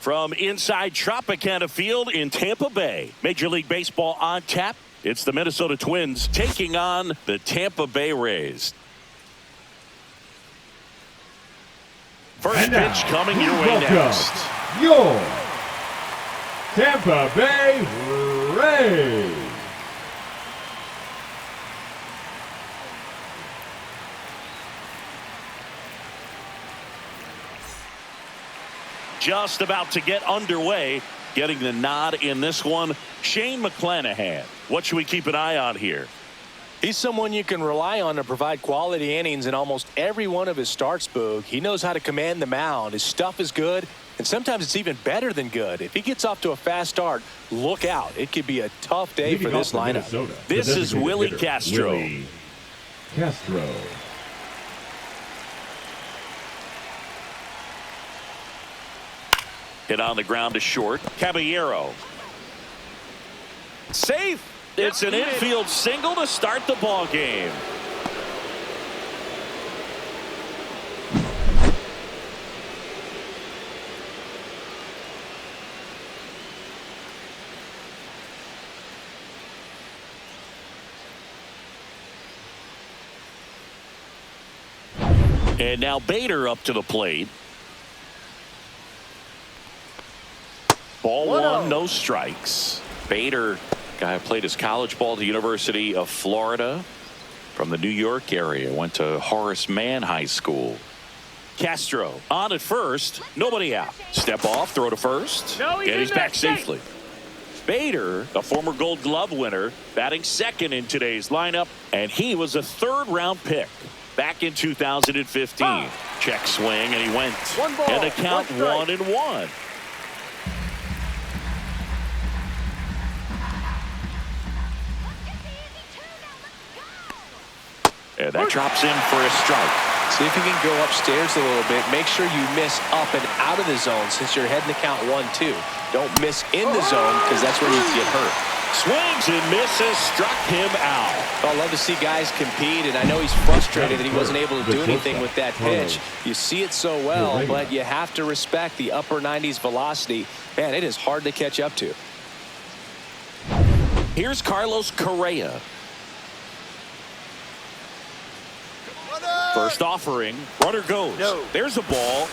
From inside Tropicana Field in Tampa Bay, Major League Baseball on tap. It's the Minnesota Twins taking on the Tampa Bay Rays. First pitch coming your way next. Your Tampa Bay Rays. Just about to get underway, getting the nod in this one. Shane McClanahan. What should we keep an eye on here? He's someone you can rely on to provide quality innings in almost every one of his starts, Boog. He knows how to command the mound. His stuff is good, and sometimes it's even better than good. If he gets off to a fast start, look out. It could be a tough day for this lineup. This is Willie Castro. Willie Castro. Hit on the ground to short. Caballero. Safe. It's an infield single to start the ball game. And now Bader up to the plate. Ball one, no strikes. Bader, guy who played his college ball at the University of Florida from the New York area. Went to Horace Mann High School. Castro on at first. Nobody out. Step off, throw to first. And he's back safely. Bader, a former Gold Glove winner, batting second in today's lineup. And he was a third-round pick back in 2015. Check swing, and he went. And the count 1-1. And that drops in for a strike. See if you can go upstairs a little bit. Make sure you miss up and out of the zone since you're heading to count 1-2. Don't miss in the zone because that's where you get hurt. Swings and misses, struck him out. I love to see guys compete, and I know he's frustrated that he wasn't able to do anything with that pitch. You see it so well, but you have to respect the upper 90s velocity. Man, it is hard to catch up to. Here's Carlos Correa. First offering, runner goes. There's a ball.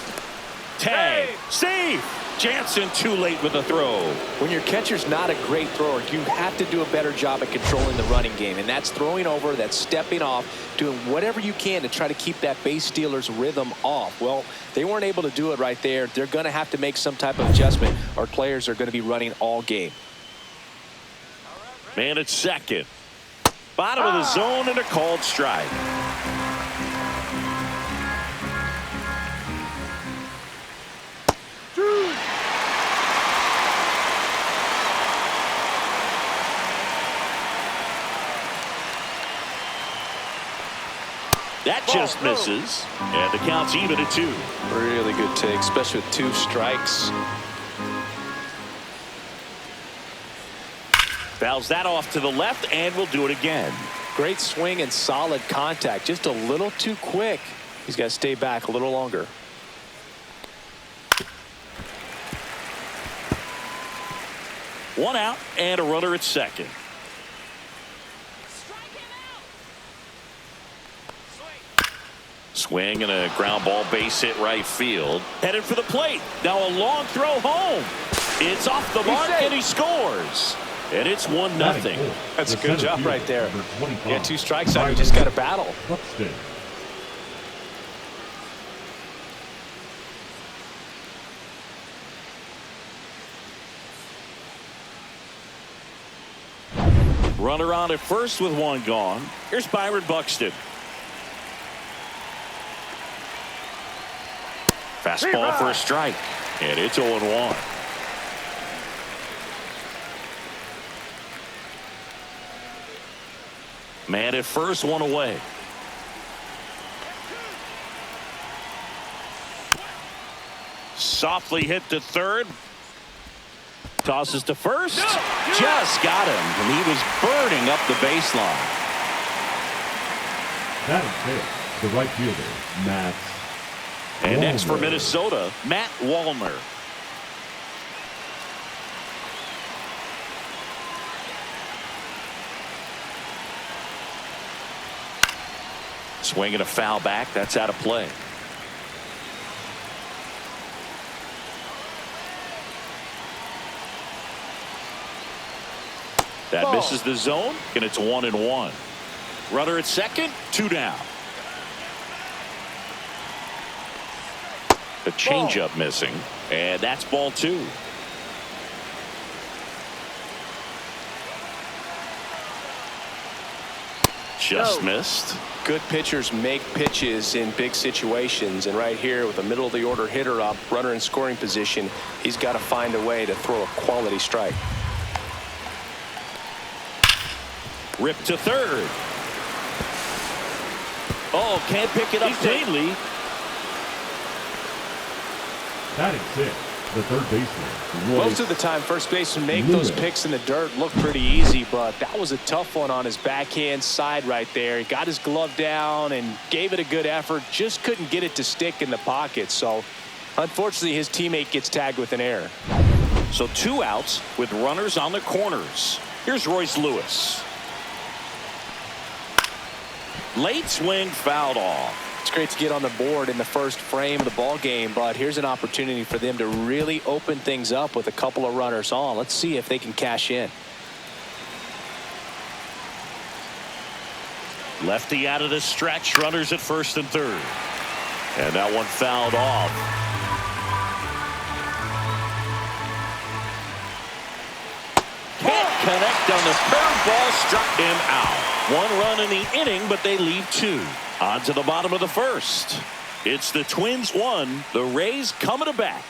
Tag. Save. Jansen too late with the throw. When your catcher's not a great thrower, you have to do a better job at controlling the running game. And that's throwing over, that's stepping off, doing whatever you can to try to keep that base stealer's rhythm off. Well, they weren't able to do it right there. They're going to have to make some type of adjustment. Our players are going to be running all game. Man at second. Bottom of the zone and a called strike. That just misses, and the count's even at 2. Really good take, especially with 2 strikes. Fouls that off to the left, and we'll do it again. Great swing and solid contact, just a little too quick. He's got to stay back a little longer. One out and a runner at second. Swing and a ground ball, base hit right field. Headed for the plate. Now a long throw home. It's off the mark and he scores. And it's 1-0. That's a good job right there. Yeah, 2 strikes on you, just got to battle. Runner on at first with 1 gone. Here's Byron Buxton. Fastball for a strike. And it's 0-1. Man at first, 1 away. Softly hit to third. Tosses to first. Just got him. And he was burning up the baseline. That is it. The right fielder, Matt. And next for Minnesota, Matt Wallner. Swinging a foul back. That's out of play. That misses the zone, and it's 1-1. Runner at second, 2 down. The changeup missing, and that's ball 2. Just missed. Good pitchers make pitches in big situations, and right here with a middle of the order hitter up, runner in scoring position, he's got to find a way to throw a quality strike. Rip to third. Oh, can't pick it up cleanly. Batting 6, the third baseman. Most of the time, first basemen make those picks in the dirt look pretty easy, but that was a tough one on his backhand side right there. He got his glove down and gave it a good effort, just couldn't get it to stick in the pocket. So, unfortunately, his teammate gets tagged with an error. So 2 outs with runners on the corners. Here's Royce Lewis. Late swing, fouled off. It's great to get on the board in the first frame of the ball game, but here's an opportunity for them to really open things up with a couple of runners on. Let's see if they can cash in. Lefty out of the stretch, runners at first and third. And that one fouled off. Can't connect on the curveball, struck him out. 1 run in the inning, but they leave 2. On to the bottom of the first. It's the Twins 1, the Rays coming to bat.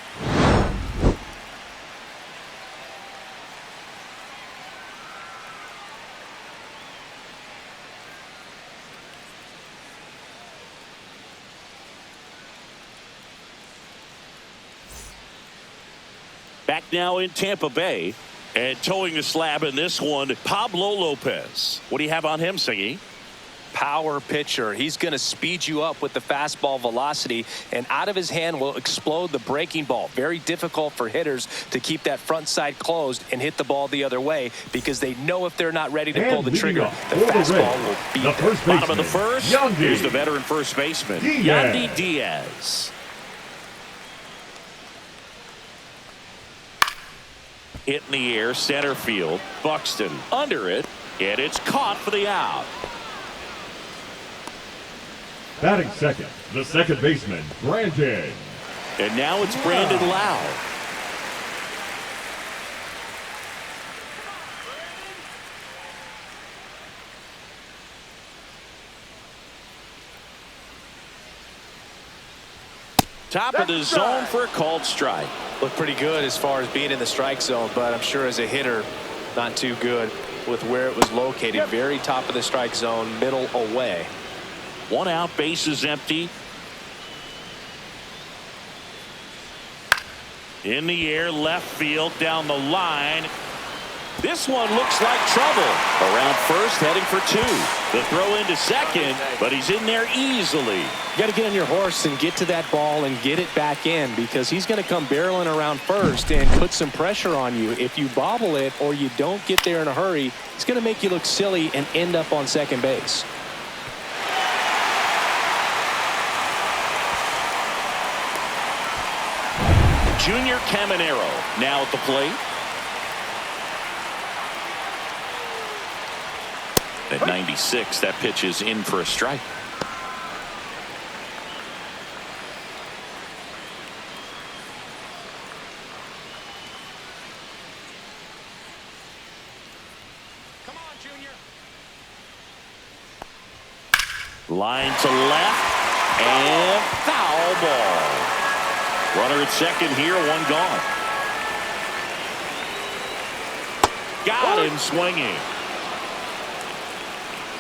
Back now in Tampa Bay. And towing the slab in this one, Pablo Lopez. What do you have on him, Singy? Power pitcher. He's going to speed you up with the fastball velocity, and out of his hand will explode the breaking ball. Very difficult for hitters to keep that front side closed and hit the ball the other way, because they know if they're not ready to pull the trigger, the fastball will beat them. Bottom of the first. Here's the veteran first baseman, Yandy Diaz. Hit in the air, center field. Buxton under it, and it's caught for the out. Batting second, the second baseman, Brandon. And now it's Brandon Lowe. Top of the zone for a called strike. Looked pretty good as far as being in the strike zone, but I'm sure as a hitter, not too good with where it was located. Very top of the strike zone, middle away. 1 out, bases empty. In the air, left field, down the line. This one looks like trouble. Around first, heading for 2. The throw into second, but he's in there easily. You got to get on your horse and get to that ball and get it back in, because he's going to come barreling around first and put some pressure on you. If you bobble it or you don't get there in a hurry, it's going to make you look silly and end up on second base. Junior Caminero now at the plate. At 96, that pitch is in for a strike. Come on, Junior. Line to left, and foul ball. Runner at second here, 1 gone. Got him swinging.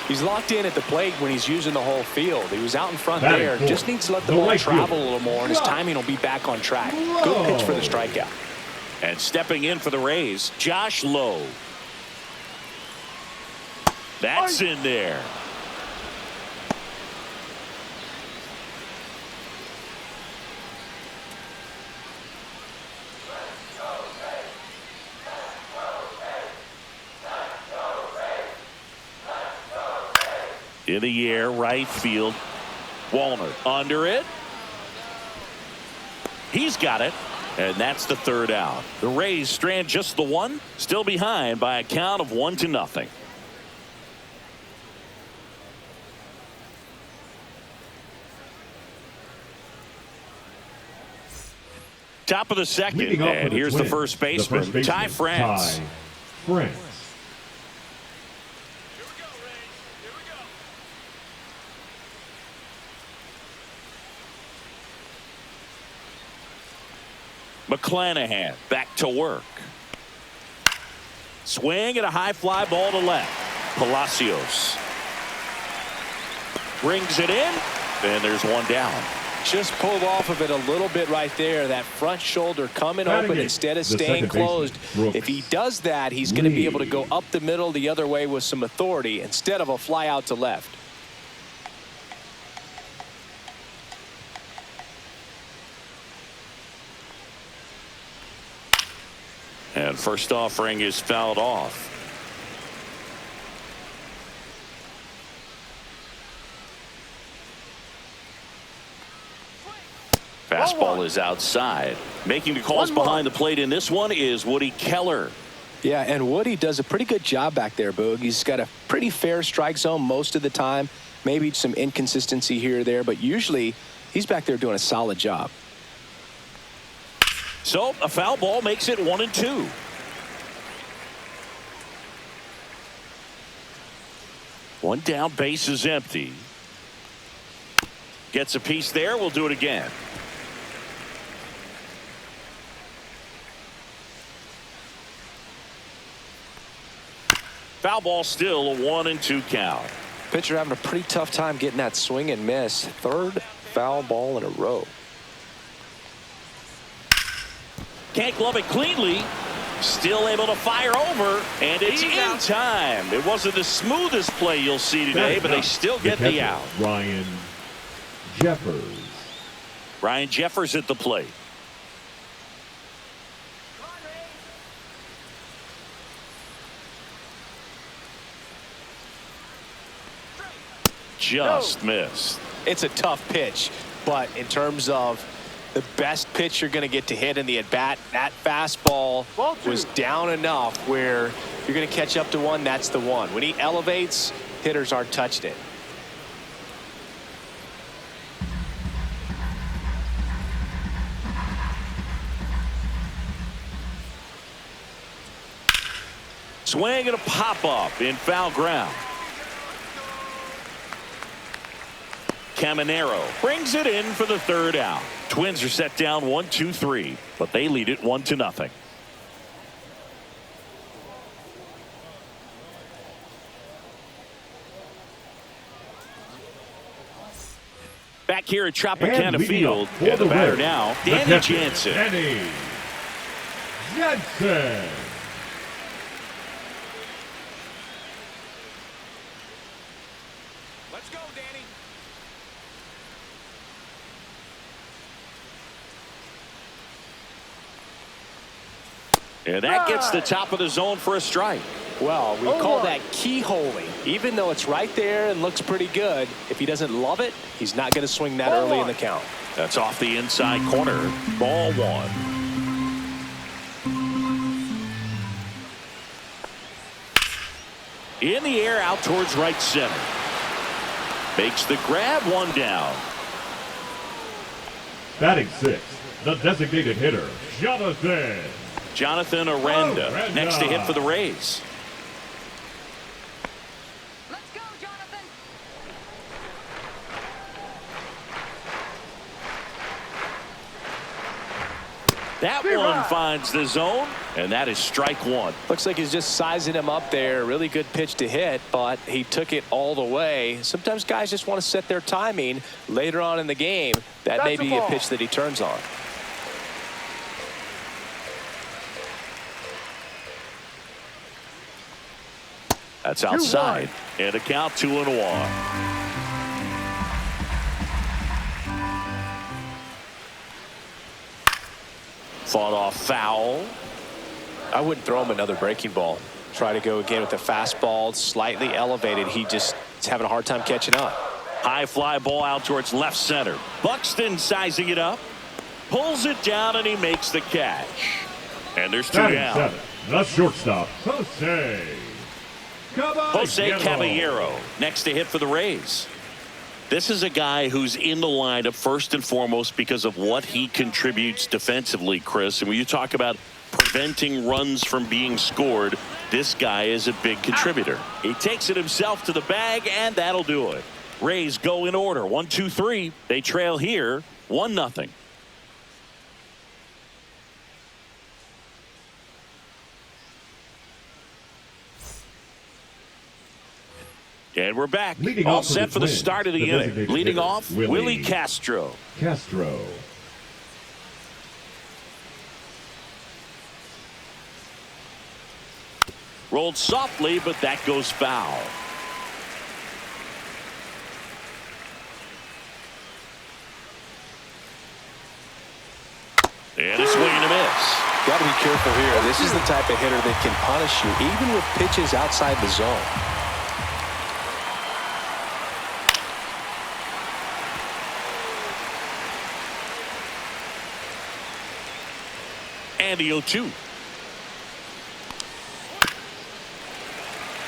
He's locked in at the plate when he's using the whole field. He was out in front there. Just needs to let the ball travel a little more, and his timing will be back on track. Good pitch for the strikeout. And stepping in for the Rays, Josh Lowe. That's in there. In the air, right field. Wallner under it. He's got it. And that's the third out. The Rays strand just the one, still behind by a count of 1-0. Top of the second, and here's the first baseman, Ty France. McClanahan back to work. Swing and a high fly ball to left. Palacios brings it in, and there's one down. Just pulled off of it a little bit right there. That front shoulder coming open instead of staying closed. If he does that, he's going to be able to go up the middle the other way with some authority instead of a fly out to left. And first offering is fouled off. Fastball is outside. Making the calls behind the plate in this one is Woody Keller. Yeah, and Woody does a pretty good job back there, Boog. He's got a pretty fair strike zone most of the time. Maybe some inconsistency here or there, but usually he's back there doing a solid job. So a foul ball makes it 1-2. One down, base is empty. Gets a piece there. We'll do it again. Foul ball, still a 1-2 count. Pitcher having a pretty tough time getting that swing and miss. Third foul ball in a row. Can't glove it cleanly. Still able to fire over, and it's in time. It wasn't the smoothest play you'll see today, but they still get the out. Ryan Jeffers at the plate. Just missed. It's a tough pitch, but in terms of the best pitch you're going to get to hit in the at-bat, that fastball was down enough where you're going to catch up to one. That's the one. When he elevates, hitters aren't touching it. Swing and a pop-up in foul ground. Caminero brings it in for the third out. Twins are set down 1-2-3, but they lead it 1-0. Back here at Tropicana Field, and the batter now, Danny Jansen. Let's go, Danny. And that gets the top of the zone for a strike. Well, we call that keyholing. Even though it's right there and looks pretty good, if he doesn't love it, he's not going to swing that early in the count. That's off the inside corner. Ball one. In the air, out towards right center. Makes the grab, one down. Batting sixth, the designated hitter, Jonathan Aranda, next to hit for the Rays. Let's go, Jonathan. That one finds the zone, and that is strike one. Looks like he's just sizing him up there. Really good pitch to hit, but he took it all the way. Sometimes guys just want to set their timing later on in the game. That may be a pitch that he turns on. That's outside, and a count 2-1. Fought off foul. I wouldn't throw him another breaking ball. Try to go again with the fastball, slightly elevated. He just He's having a hard time catching up. High fly ball out towards left center. Buxton sizing it up. Pulls it down and he makes the catch. And there's two Batting down. seventh, the shortstop, Jose Caballero next to hit for the Rays. This is a guy who's in the lineup first and foremost because of what he contributes defensively, Chris. And when you talk about preventing runs from being scored, this guy is a big contributor. He takes it himself to the bag, and that'll do it. Rays go in order. 1, 2, 3. They trail here 1-0. And we're back. All set for the start of the inning. Leading off, Willie Castro. Rolled softly, but that goes foul. And a swing and a miss. Got to be careful here. This is the type of hitter that can punish you even with pitches outside the zone. And the 0-2.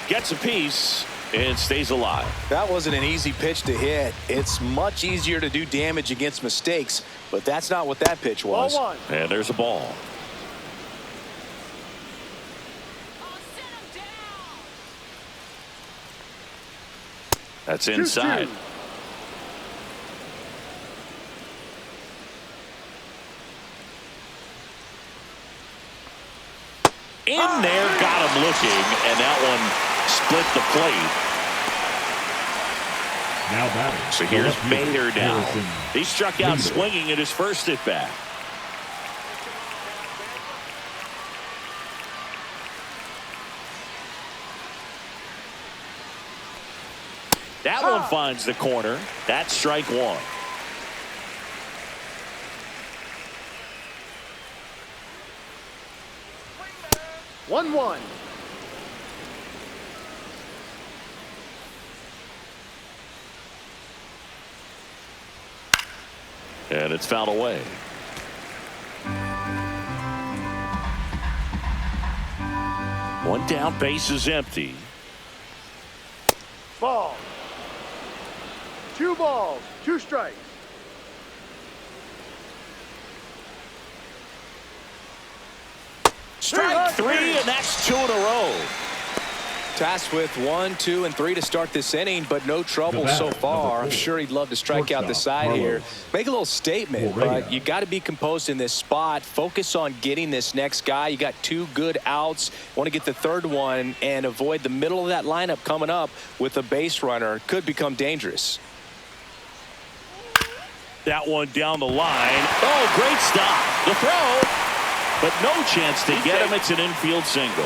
Gets a piece and stays alive. That wasn't an easy pitch to hit. It's much easier to do damage against mistakes, but that's not what that pitch was. And there's a ball. That's inside. In there, got him looking, and that one split the plate. Now batting. So here's Bader now. He struck out swinging at his first at bat. That one finds the corner. That's strike one. One. And it's fouled away. One down, base is empty. Ball. 2 balls, 2 strikes. Strike 3, and that's 2 in a row. Tasked with 1, 2, and 3 to start this inning, but no trouble so far. I'm sure he'd love to strike out the side here. Make a little statement, but you got to be composed in this spot. Focus on getting this next guy. You got 2 good outs. Want to get the third one and avoid the middle of that lineup coming up with a base runner. Could become dangerous. That one down the line. Oh, great stop. The throw, but no chance to get him. It's an infield single.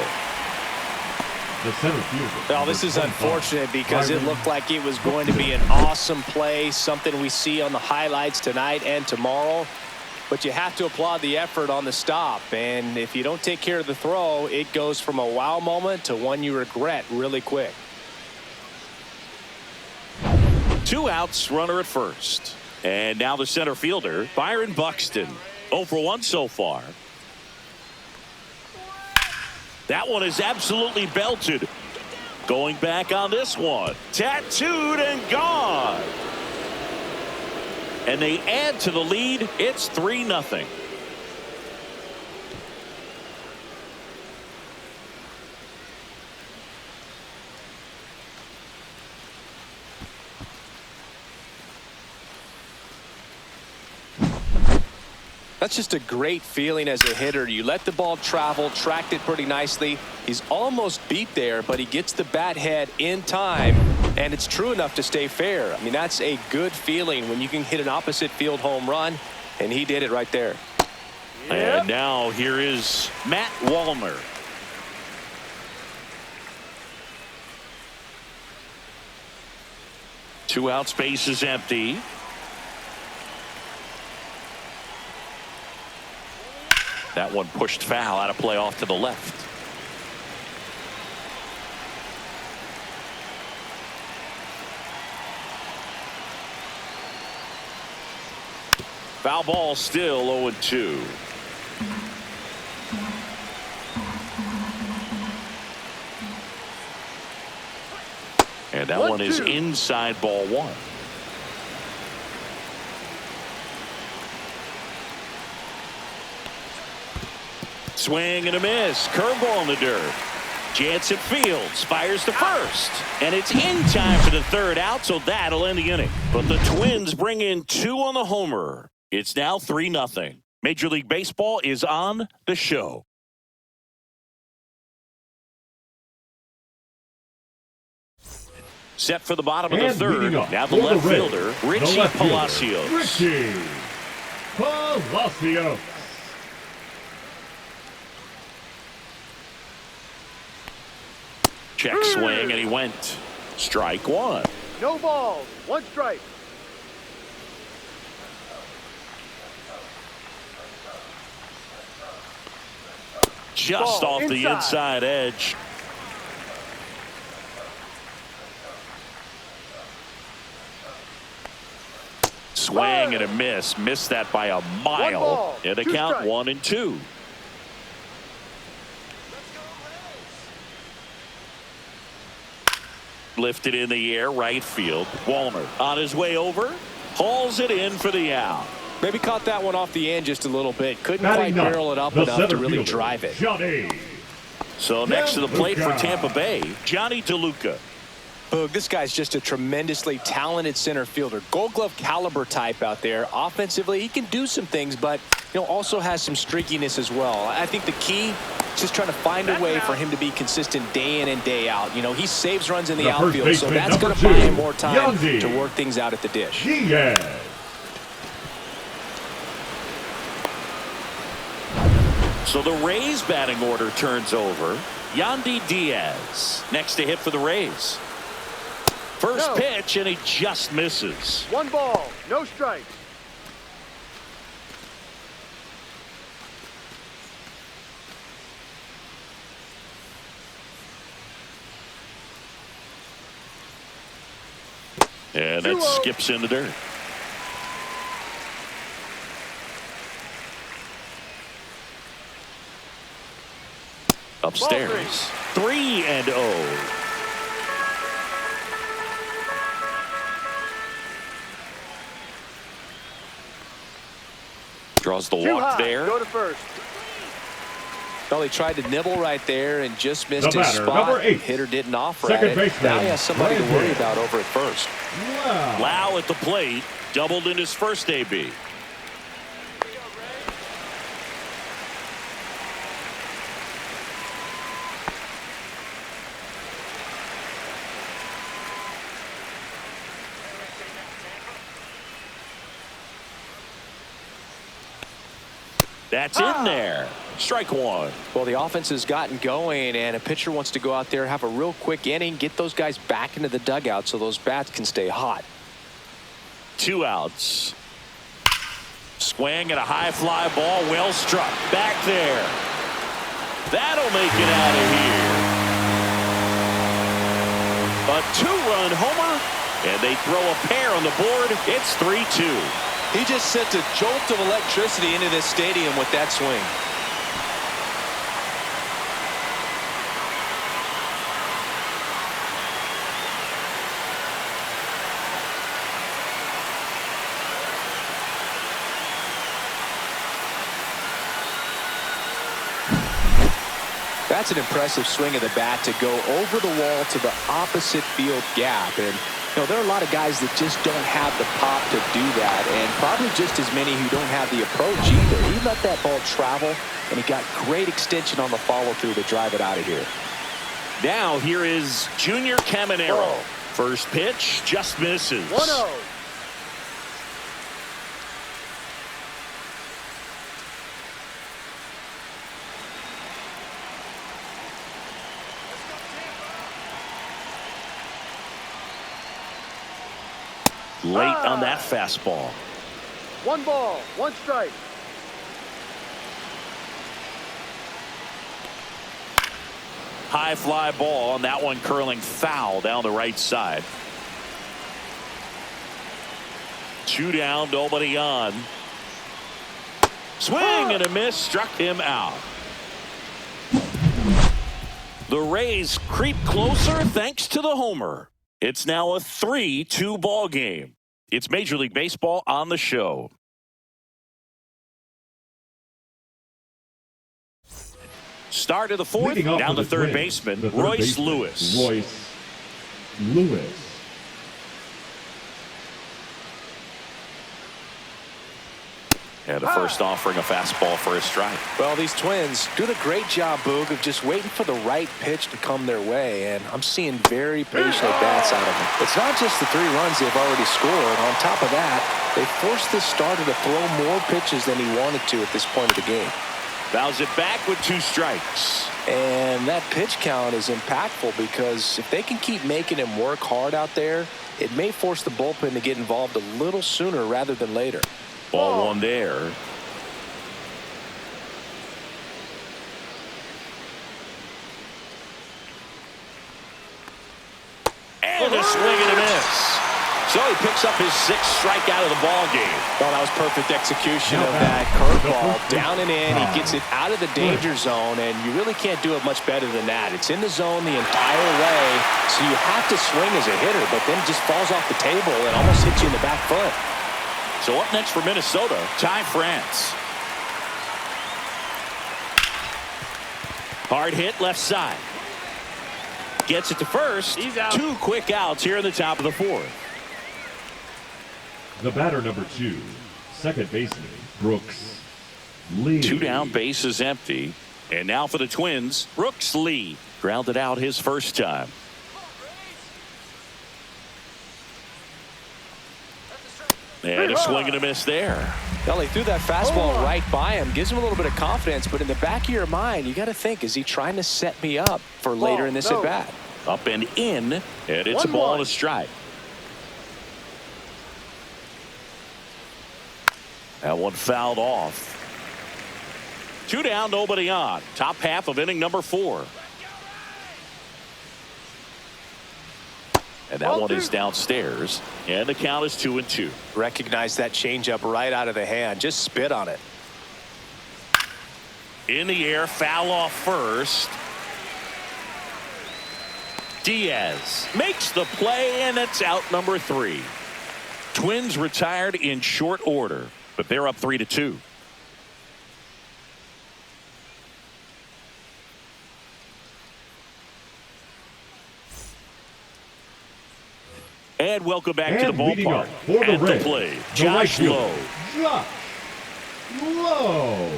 The center fielder. Well, this is unfortunate because it looked like it was going to be an awesome play, something we see on the highlights tonight and tomorrow. But you have to applaud the effort on the stop. And if you don't take care of the throw, it goes from a wow moment to one you regret really quick. 2 outs, runner at first. And now the center fielder, Byron Buxton. 0 for 1 so far. That one is absolutely belted. Going back on this one. Tattooed and gone. And they add to the lead. It's 3-0. That's just a great feeling as a hitter. You let the ball travel, tracked it pretty nicely. He's almost beat there, but he gets the bat head in time, and it's true enough to stay fair. I mean, that's a good feeling when you can hit an opposite field home run, and he did it right there. And now here is Matt Wallner. Two out, space is empty. That one pushed foul, out of play off to the left. Foul ball, still 0-2. And that one is inside, ball one. Swing and a miss. Curveball in the dirt. Jansen Fields fires to first. And it's in time for the third out, so that'll end the inning. But the Twins bring in 2 on the homer. It's now 3-0. Major League Baseball is on the show. Set for the bottom of the third. Now the left fielder, Richie Palacios. Richie Palacios. Check swing, and he went. Strike one. No balls. 1 strike. Just Ball off the inside edge. Swing and a miss. Missed that by a mile. And the count 1-2. Lifted in the air, right field. Walner on his way over. Hauls it in for the out. Maybe caught that one off the end just a little bit. Couldn't quite barrel it up enough to really drive it. Johnny. So next to the plate for Tampa Bay, Johnny DeLuca. Boog, this guy's just a tremendously talented center fielder. Gold Glove caliber type out there. Offensively, he can do some things, but also has some streakiness as well. I think the key is just trying to find a way for him to be consistent day in and day out. He saves runs in the outfield, so that's going to buy him more time to work things out at the dish. So the Rays batting order turns over. Yandy Diaz next to hit for the Rays. First pitch, and he just misses. 1 ball, no strike. And that skips in the dirt. Upstairs, 3-0. Draws the walk there. Go to first. Well, he tried to nibble right there and just missed his spot. Hitter didn't offer at it. Now he has somebody to worry about over at first. Lau at the plate, doubled in his first AB. That's in there. Strike one. Well, the offense has gotten going, and a pitcher wants to go out there, have a real quick inning, get those guys back into the dugout so those bats can stay hot. 2 outs. Swing and a high fly ball, well struck. Back there. That'll make it out of here. A 2-run homer, and they throw a pair on the board. It's 3-2. He just sent a jolt of electricity into this stadium with that swing. That's an impressive swing of the bat to go over the wall to the opposite field gap. And there are a lot of guys that just don't have the pop to do that, and probably just as many who don't have the approach either. He let that ball travel, and he got great extension on the follow-through to drive it out of here. Now here is Junior Caminero. First pitch just misses. 1-0. Late on that fastball. 1 ball, 1 strike. High fly ball on that one, curling foul down the right side. 2 down, nobody on. Swing and a miss, struck him out. The Rays creep closer thanks to the homer. It's now a 3-2 ball game. It's Major League Baseball on the show. Start of the fourth, down the third baseman, Royce Lewis. Royce Lewis. And a first offering a fastball for a strike. Well, these Twins doing a great job, Boog, of just waiting for the right pitch to come their way, and I'm seeing very patient at-bats out of them. It's not just the 3 runs they've already scored. On top of that, they forced this starter to throw more pitches than he wanted to at this point of the game. Fouls it back with 2 strikes. And that pitch count is impactful because if they can keep making him work hard out there, it may force the bullpen to get involved a little sooner rather than later. Ball 1 there. And a swing and a miss. So he picks up his 6th strikeout of the ball game. Well, that was perfect execution of that curveball. Down and in. He gets it out of the danger zone, and you really can't do it much better than that. It's in the zone the entire way, so you have to swing as a hitter, but then it just falls off the table and almost hits you in the back foot. So up next for Minnesota, Ty France. Hard hit left side. Gets it to first. He's out. 2 quick outs here in the top of the 4th. The batter number 2, second baseman, Brooks Lee. 2 down, bases empty. And now for the Twins, Brooks Lee. Grounded out his first time. And a swing and a miss there. Well, he threw that fastball right by him. Gives him a little bit of confidence, but in the back of your mind, you got to think, is he trying to set me up for later in this at-bat? Up and in, and it's a ball and a strike. That one fouled off. 2 down, nobody on. Top half of inning number 4. And that one is downstairs. And the count is 2-2. Recognize that changeup right out of the hand. Just spit on it. In the air, foul off first. Diaz makes the play, and it's out number 3. Twins retired in short order, but they're up 3-2. And welcome back to the ballpark. For the At Rays, the play, the Josh right Lowe. fielder, Josh Lowe.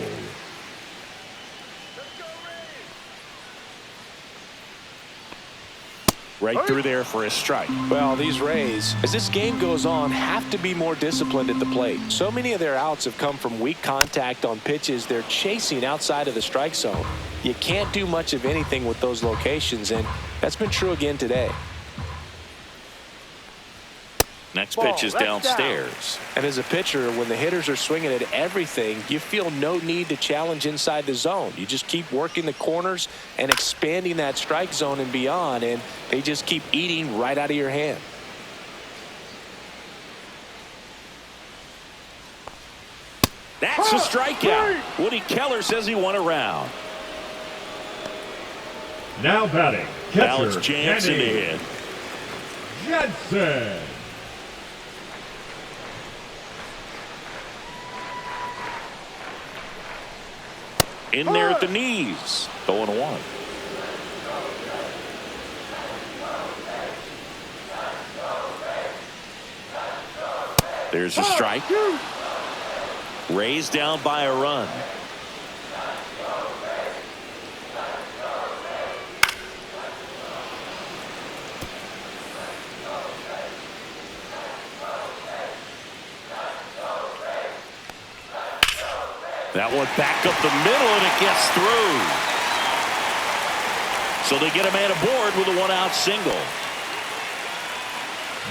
Right through there for a strike. Well, these Rays, as this game goes on, have to be more disciplined at the plate. So many of their outs have come from weak contact on pitches they're chasing outside of the strike zone. You can't do much of anything with those locations, and that's been true again today. Next pitch is downstairs. And as a pitcher, when the hitters are swinging at everything, you feel no need to challenge inside the zone. You just keep working the corners and expanding that strike zone and beyond, and they just keep eating right out of your hand. That's a strikeout. Woody Keller says he won a round. Now batting, Alex catcher Jansen to Kenny hit. Jensen. In there at the knees. 0-1. There's a strike. Rays down by a run. That one back up the middle, and it gets through. So they get a man aboard with a 1-out single.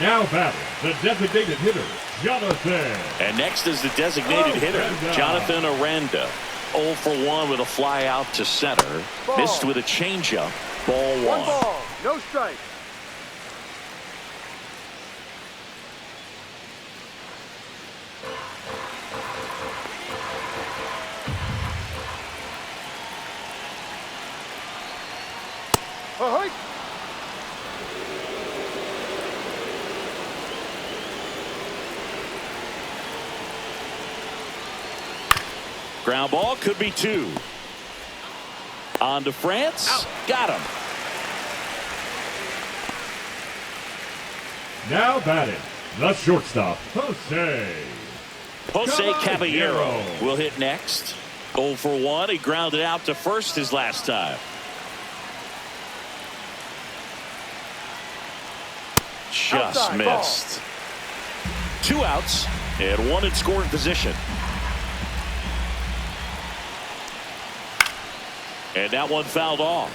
Now batting, the designated hitter, Jonathan. And next is the designated hitter, Jonathan Aranda. 0 for 1 with a fly out to center. Missed with a changeup. Ball 1. 1 ball, no strike. Ground ball could be 2. On to France. Out. Got him. Now batting, the shortstop, Jose Caballero will hit next. 0 for 1. He grounded out to first his last time. Just Outside missed. 2 outs and 1 in scoring position. And that one fouled off.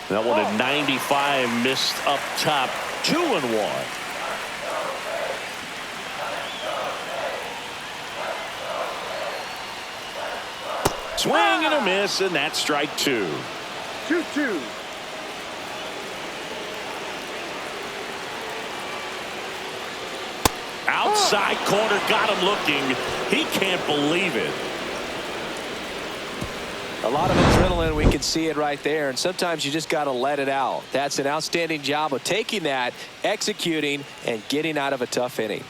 That one at 95, missed up top. 2-1. Swing and a miss, and that's strike 2. 2-2. Outside corner, got him looking. He can't believe it. A lot of adrenaline, we can see it right there, and sometimes you just got to let it out. That's an outstanding job of taking that, executing, and getting out of a tough inning.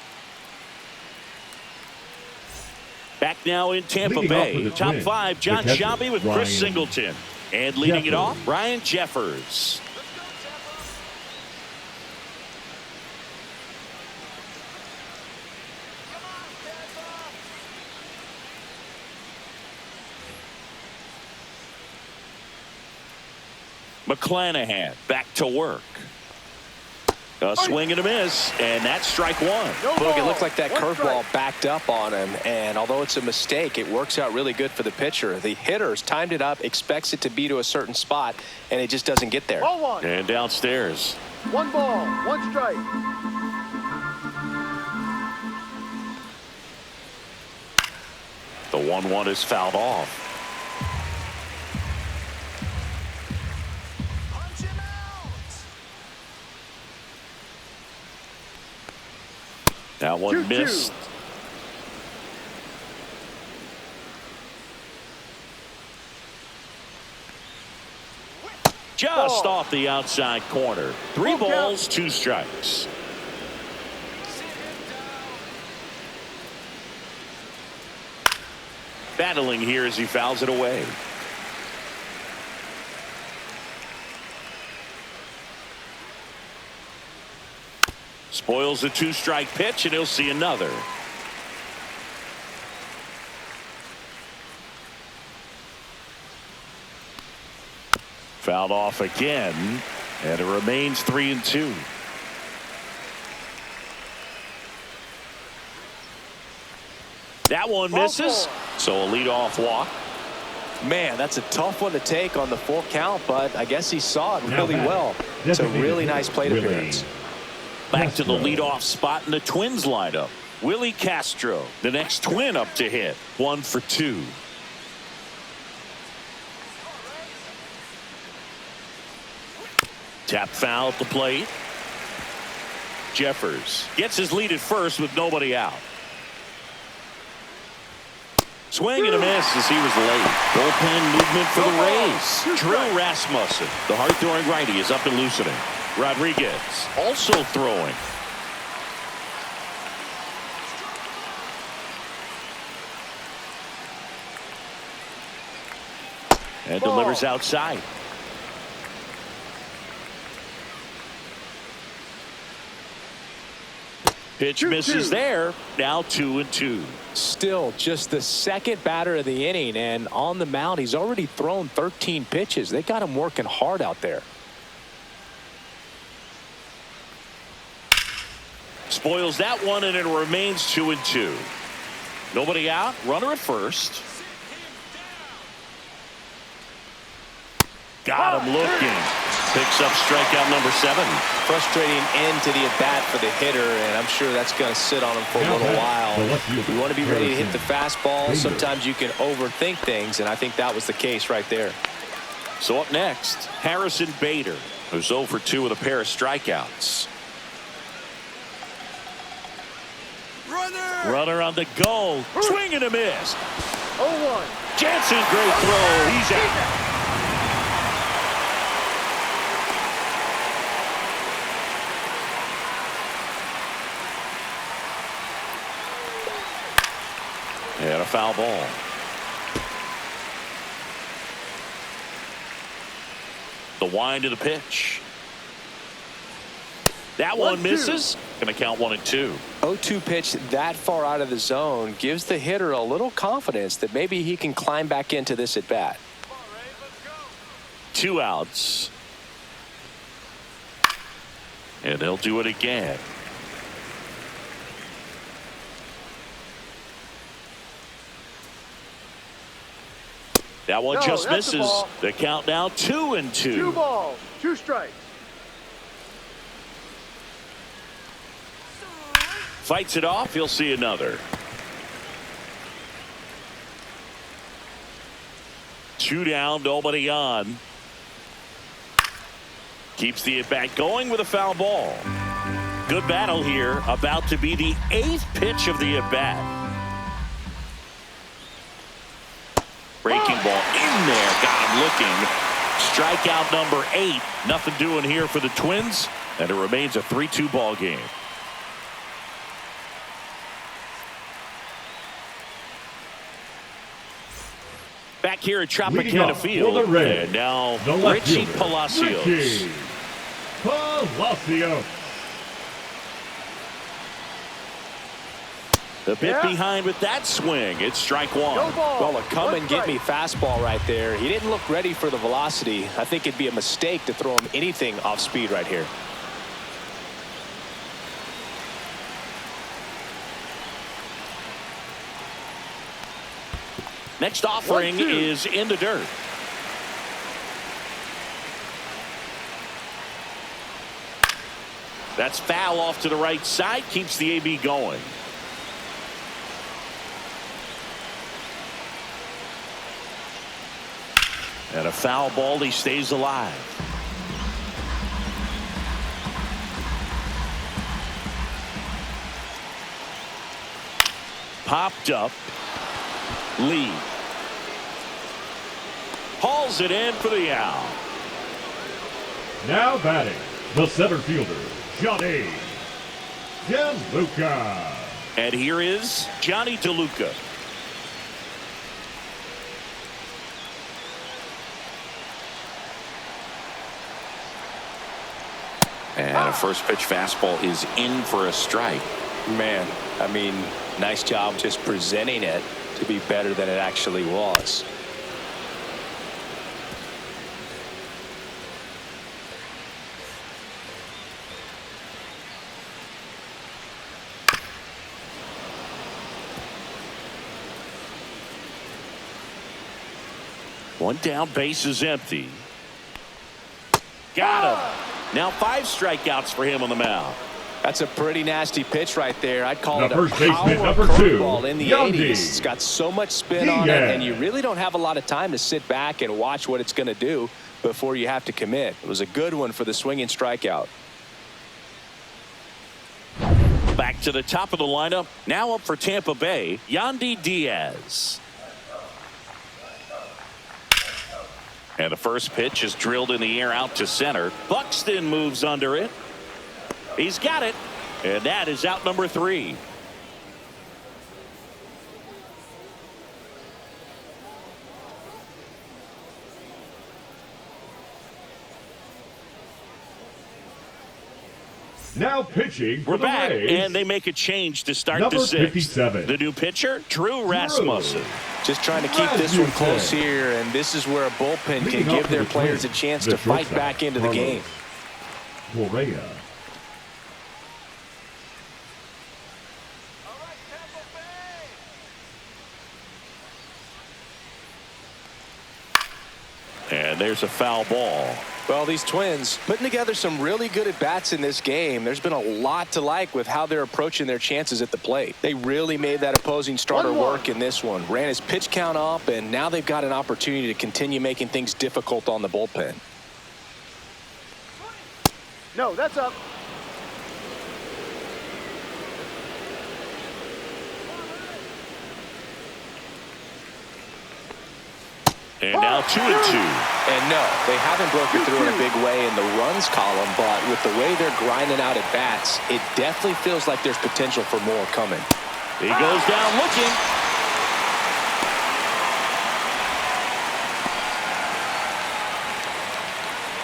Back now in Tampa Leading off Bay. for the Top Twins, 5, John the catcher, Sciambi with Ryan Chris Singleton. And leading it Jeffers. off, Ryan Jeffers. McClanahan back to work. A swing and a miss, and that's strike 1. Boog, it looked like that 1 curveball strike. backed up on him, and although it's a mistake, it works out really good for the pitcher. The hitter's timed it up, expects it to be to a certain spot, and it just doesn't get there. Ball 1. And downstairs. 1 ball, 1 strike. The 1-1 is fouled off. That one 2-2. missed. Just Ball. off the outside corner. 3 Full count. balls, 2 strikes. Battling here as he fouls it away. Spoils the 2-strike pitch, and he'll see another. Fouled off again, and it remains 3-2. That one misses, so a leadoff walk. Man, that's a tough one to take on the full count, but I guess he saw it Now really batting, well. It's a designated really hitter, nice plate Willie appearance. Back to the Castro. leadoff spot in the Twins lineup. Willie Castro, the next Twin up to hit. 1 for 2. Tap foul at the plate. Jeffers gets his lead at first with nobody out. Swing and a miss as he was late. Bullpen movement for the Rays. Drew Rasmussen, the hard-throwing righty, is up and loosening. Rodriguez also throwing. And delivers outside. Pitch misses there. Now 2-2. Still just the second batter of the inning, and on the mound, he's already thrown 13 pitches. They got him working hard out there. Spoils that one, and it remains 2-2. Nobody out. Runner at first. Got him looking. Picks up strikeout number 7. Frustrating end to the at-bat for the hitter, and I'm sure that's going to sit on him for a Now little batting, while. the left fielder, You want to be ready to hit the fastball. Bader. Sometimes you can overthink things, and I think that was the case right there. So up next, Harrison Bader, who's 0 for 2 with a pair of strikeouts. Runner on the go. Swing and a miss. 0-1. Jansen, great throw. He's out. foul ball. The wind of the pitch. That one misses. Going to count 1-2. 0-2 pitch that far out of the zone gives the hitter a little confidence that maybe he can climb back into this at bat. 2 outs. And they'll do it again. That one just misses. The count now 2-2. 2 balls, 2 strikes. Fights it off. He'll see another. 2 down, nobody on. Keeps the at bat going with a foul ball. Good battle here. About to be the 8th pitch of the at bat. Breaking ball in there. Got him looking. Strikeout number 8. Nothing doing here for the Twins. And it remains a 3-2 ball game. Back here at Tropicana Field. And now Richie Palacios. Richie Palacios. The bit behind with that swing. It's strike 1. Well, a come and get me fastball right there. He didn't look ready for the velocity. I think it'd be a mistake to throw him anything off speed right here. Next offering is in the dirt. That's foul off to the right side. Keeps the AB going. And a foul ball. He stays alive. Popped up. Lee hauls it in for the out. Now batting, the center fielder, Johnny DeLuca. And here is Johnny DeLuca. And a first pitch fastball is in for a strike. Man, I mean, nice job just presenting it to be better than it actually was. One down, base is empty. Got him. Now 5 strikeouts for him on the mound. That's a pretty nasty pitch right there. I'd call it a First baseman, power number 2, curveball in the Yandy. 80s. It's got so much spin on it, and you really don't have a lot of time to sit back and watch what it's going to do before you have to commit. It was a good one for the swinging strikeout. Back to the top of the lineup. Now up for Tampa Bay, Yandy Diaz. And the first pitch is drilled in the air out to center. Buxton moves under it. He's got it. And that is out number 3. Now pitching for We're the back, Rays, and they make a change to start number the 6th. 57. The new pitcher, Drew Rasmussen. Just trying to keep this one close here, and this is where a bullpen can Leading off give for their the players a Twins, chance the to fight shortstop, back into the game. Correa. And there's a foul ball. Well, these Twins putting together some really good at-bats in this game. There's been a lot to like with how they're approaching their chances at the plate. They really made that opposing starter work in this one. Ran his pitch count up, and now they've got an opportunity to continue making things difficult on the bullpen. No, that's up. And now 2-2. And no, they haven't broken through in a big way in the runs column, but with the way they're grinding out at bats, it definitely feels like there's potential for more coming. He goes down looking.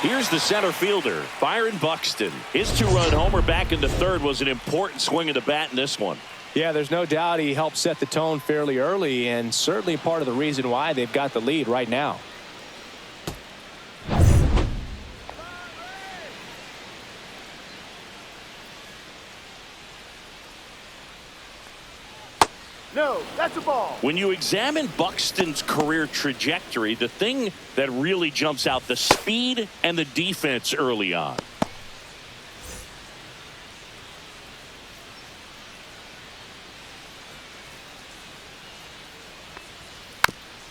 Here's the center fielder, Byron Buxton. His two-run homer back into third was an important swing of the bat in this one. Yeah, there's no doubt he helped set the tone fairly early, and certainly part of the reason why they've got the lead right now. No, that's a ball. When you examine Buxton's career trajectory, the thing that really jumps out, the speed and the defense early on.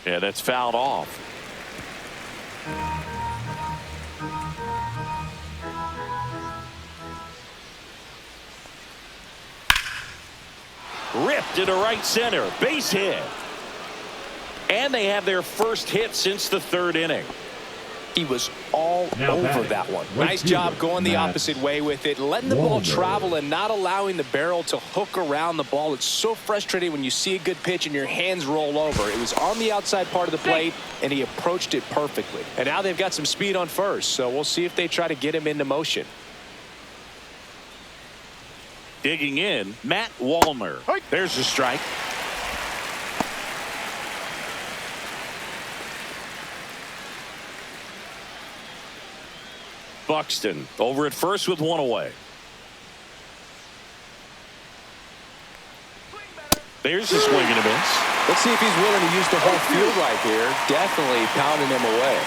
Yeah, that's fouled off. Ripped into right center. Base hit. And they have their first hit since the third inning. He was all over that one. Nice job going the opposite way with it, letting the ball travel and not allowing the barrel to hook around the ball. It's so frustrating when you see a good pitch and your hands roll over. It was on the outside part of the plate, and he approached it perfectly. And now they've got some speed on first, so we'll see if they try to get him into motion. Digging in, Matt Wallner. There's a strike. Buxton over at first with one away. There's a swing and a miss. Let's see if he's willing to use the whole field right here. Definitely pounding him away.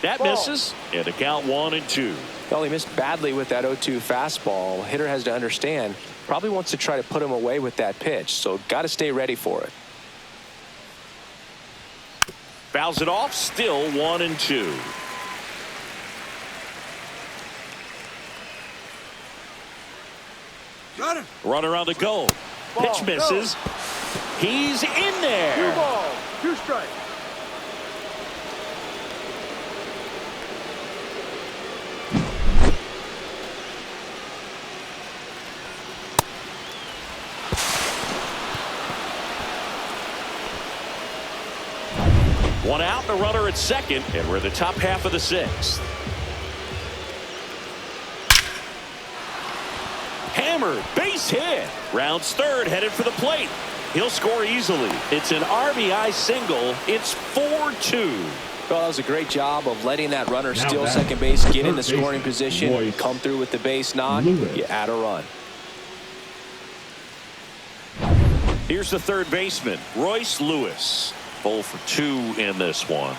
That misses, and the count 1-2. Well, he missed badly with that 0-2 fastball. Hitter has to understand, probably wants to try to put him away with that pitch, so got to stay ready for it. Fouls it off, still 1-2. Runner on the go. Pitch misses. He's in there. 2 balls, 2 strikes. One out, the runner at second, and we're in the top half of the 6th. Hammered, base hit. Rounds third, headed for the plate. He'll score easily. It's an RBI single. It's 4-2. Well, that was a great job of letting that runner steal second base, get in the scoring position, come through with the base knock. You add a run. Here's the third baseman, Royce Lewis. 0 for 2 in this one.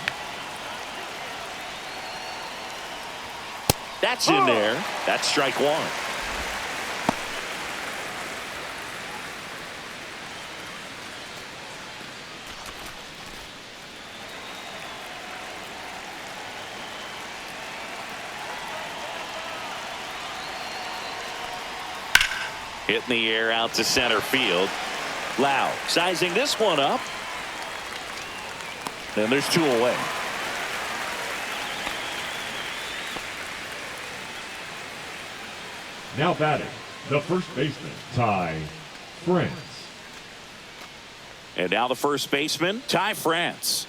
That's in there. That's strike 1. Hit in the air out to center field. Lau sizing this one up. And there's 2 away. Now batting, the first baseman, Ty France. And now the first baseman, Ty France.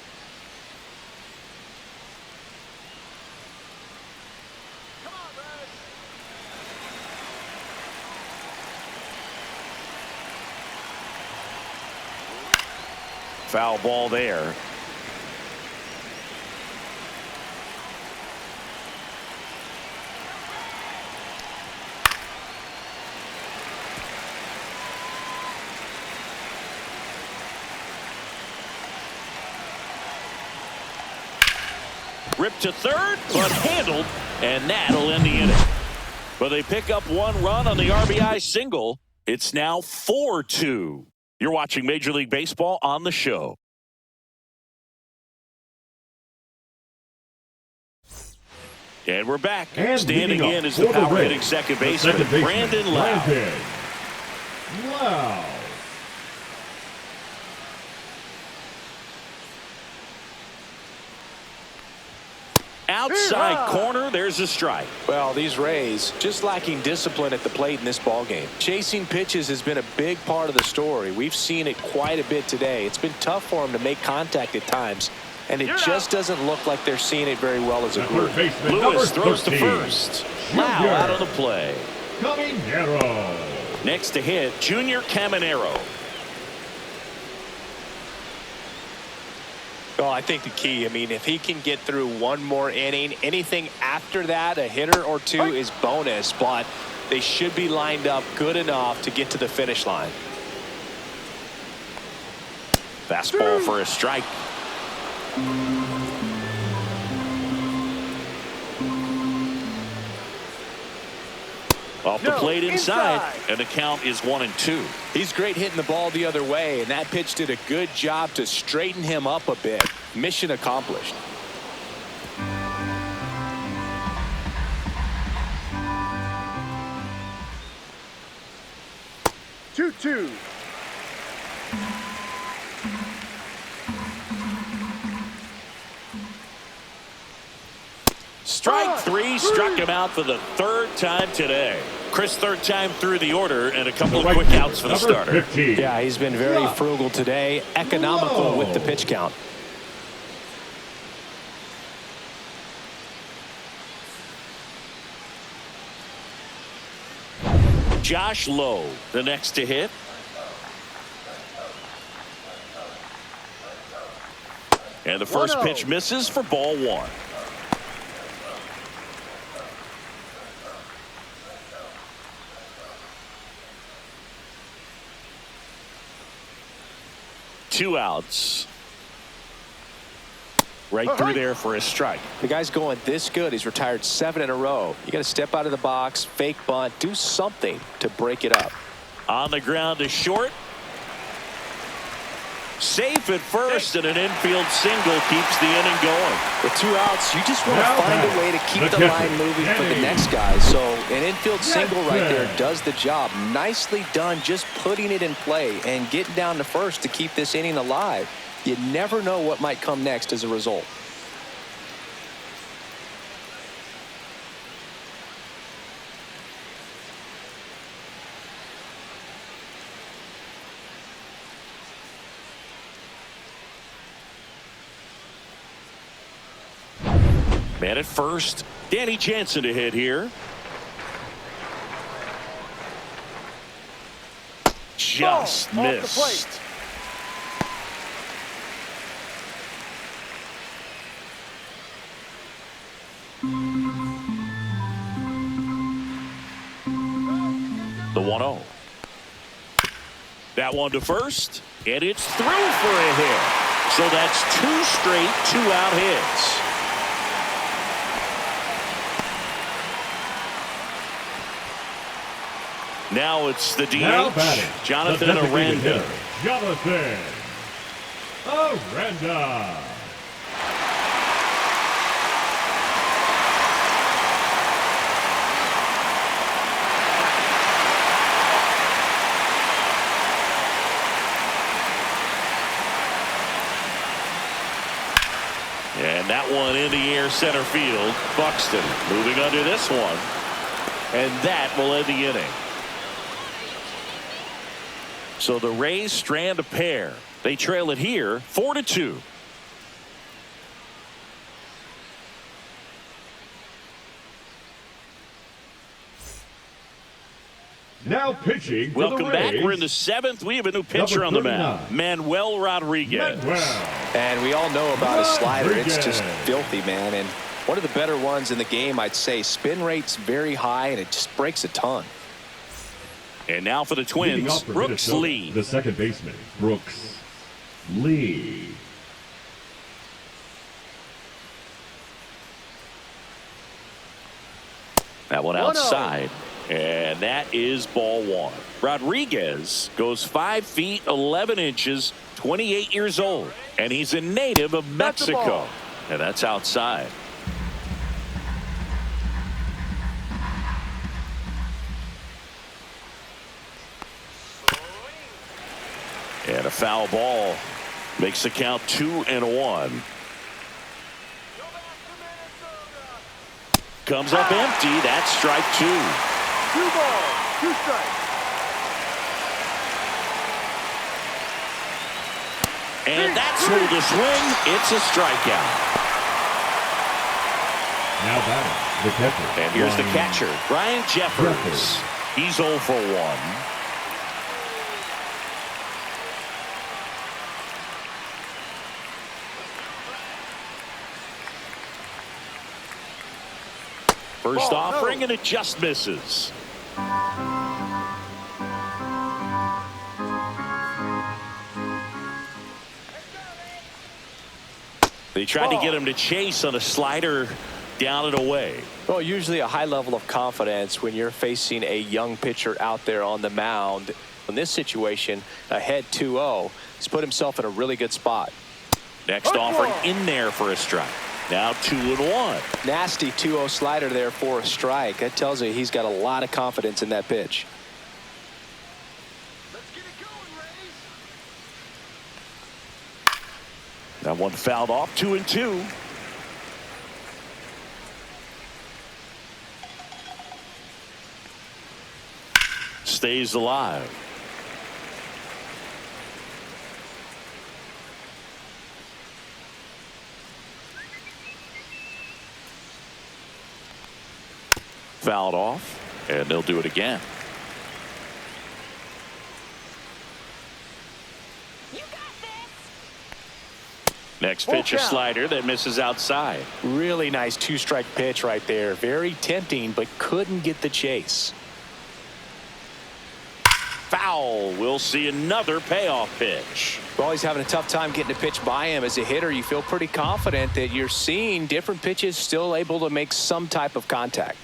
Foul ball there. Ripped to third, but handled, and that'll end the inning. But they pick up 1 run on the RBI single. It's now 4-2. You're watching Major League Baseball on the show. And we're back. And standing in is the power hitting second baseman, Brandon Lau. Wow. outside corner. There's a strike. Well, these Rays just lacking discipline at the plate in this ball game. Chasing pitches has been a big part of the story. We've seen it quite a bit today. It's been tough for them to make contact at times, and it just doesn't look like they're seeing it very well as a group. Lewis throws to first. Lau out of the play. Caminero. Next to hit, Junior Caminero. Well, I think the key, if he can get through one more inning, anything after that, a hitter or two is bonus, but they should be lined up good enough to get to the finish line. Fastball for a strike. Off the plate inside, and the count is 1-2. He's great hitting the ball the other way, and that pitch did a good job to straighten him up a bit. Mission accomplished. Two. Strike three, struck him out for the third time today. Chris, third time through the order, and a couple of quick outs for the starter. 15. Yeah, he's been very frugal today, economical with the pitch count. Josh Lowe, the next to hit. And the first pitch misses for ball one. Two outs. Right through there for a strike. The guy's going this good. He's retired 7 in a row. You got to step out of the box, fake bunt, do something to break it up. On the ground to short. Safe at first, and an infield single keeps the inning going. With 2 outs, you just want to find a way to keep the line moving for the next guy. So an infield single right there does the job. Nicely done, just putting it in play and getting down to first to keep this inning alive. You never know what might come next as a result. Man at first, Danny Jansen to hit here. Just missed. The 1-0. That one to first, and it's through for a hit. So that's 2 straight 2-out hits. Now it's the DH, Jonathan Aranda. Jonathan Aranda. And that one in the air center field. Buxton moving under this one. And that will end the inning. So the Rays strand a pair. They trail it here 4-2. Now pitching for Welcome the back. Rays. We're in the 7th. We have a new pitcher on the mound. Manuel Rodriguez. And we all know about his slider. It's just filthy, man. And one of the better ones in the game, I'd say. Spin rate's very high, and it just breaks a ton. And now for the Twins, Brooks Lee. The second baseman, Brooks Lee. That one outside. And that is ball one. Rodriguez goes 5 feet 11 inches, 28 years old, and he's a native of Mexico. And that's outside. And a foul ball makes the count 2-1. Comes up empty. That's strike 2. 2 balls, 2 strikes. And that's through the swing. It's a strikeout. Now batting, the catcher. And here's the catcher, Brian Jeffers. He's 0 for 1. First offering, and it just misses. They tried to get him to chase on a slider down and away. Well, usually a high level of confidence when you're facing a young pitcher out there on the mound. In this situation, ahead 2-0, he's put himself in a really good spot. Next offering in there for a strike. Now 2-1. Nasty 2-0 slider there for a strike. That tells you he's got a lot of confidence in that pitch. Let's get it going, Rays. That one fouled off. 2-2. Stays alive. Fouled off, and they'll do it again. You got this. Next pitch, a slider that misses outside. Really nice 2-strike pitch right there. Very tempting, but couldn't get the chase. Foul. We'll see another payoff pitch. Well, he's having a tough time getting a pitch by him. As a hitter, you feel pretty confident that you're seeing different pitches still able to make some type of contact.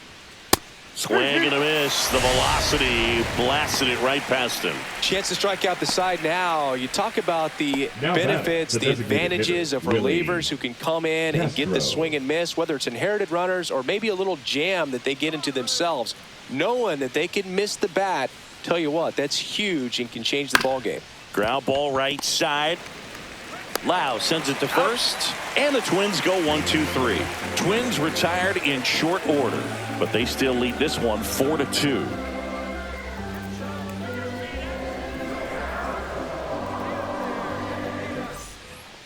Swing and a miss. The velocity blasted it right past him. Chance to strike out the side now. You talk about the benefits, the advantages of relievers who can come in and get the swing and miss, whether it's inherited runners or maybe a little jam that they get into themselves. Knowing that they can miss the bat, tell you what, that's huge and can change the ball game. Ground ball right side. Lau sends it to first, and the Twins go 1-2-3. Twins retired in short order, but they still lead this one 4-2.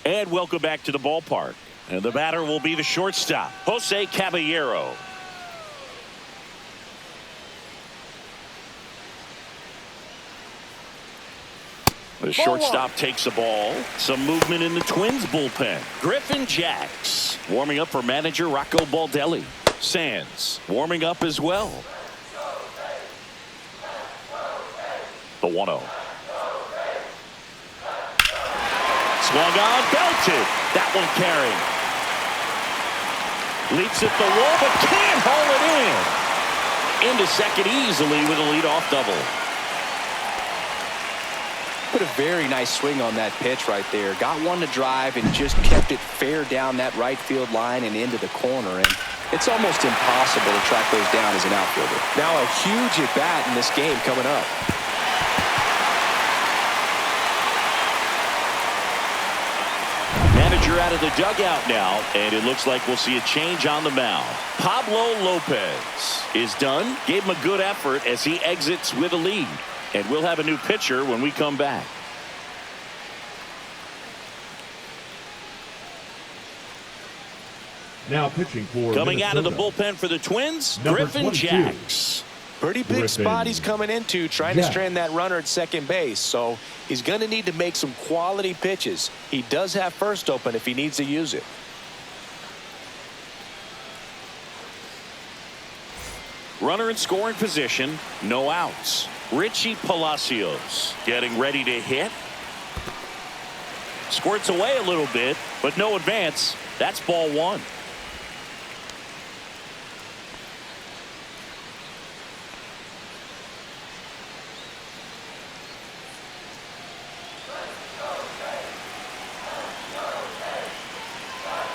And welcome back to the ballpark. And the batter will be the shortstop, Jose Caballero. The shortstop takes a ball. Some movement in the Twins bullpen. Griffin Jacks warming up for manager Rocco Baldelli. Sands warming up as well. The 1-0. Swung on, belted. That one carrying. Leaps at the wall, but can't haul it in. Into second easily with a leadoff double. Put a very nice swing on that pitch right there. Got one to drive and just kept it fair down that right field line and into the corner. And it's almost impossible to track those down as an outfielder. Now a huge at bat in this game coming up. Manager out of the dugout now, and it looks like we'll see a change on the mound. Pablo Lopez is done. Gave him a good effort as he exits with a lead. And we'll have a new pitcher when we come back. Now pitching for Coming out of the Minnesota. bullpen for the Twins, Number Griffin 22. Jacks. Pretty big Griffin spot he's coming into, trying to Jacks. strand that runner at second base. So he's going to need to make some quality pitches. He does have first open if he needs to use it. Runner in scoring position, no outs. Richie Palacios getting ready to hit. Squirts away a little bit, but no advance. That's ball one.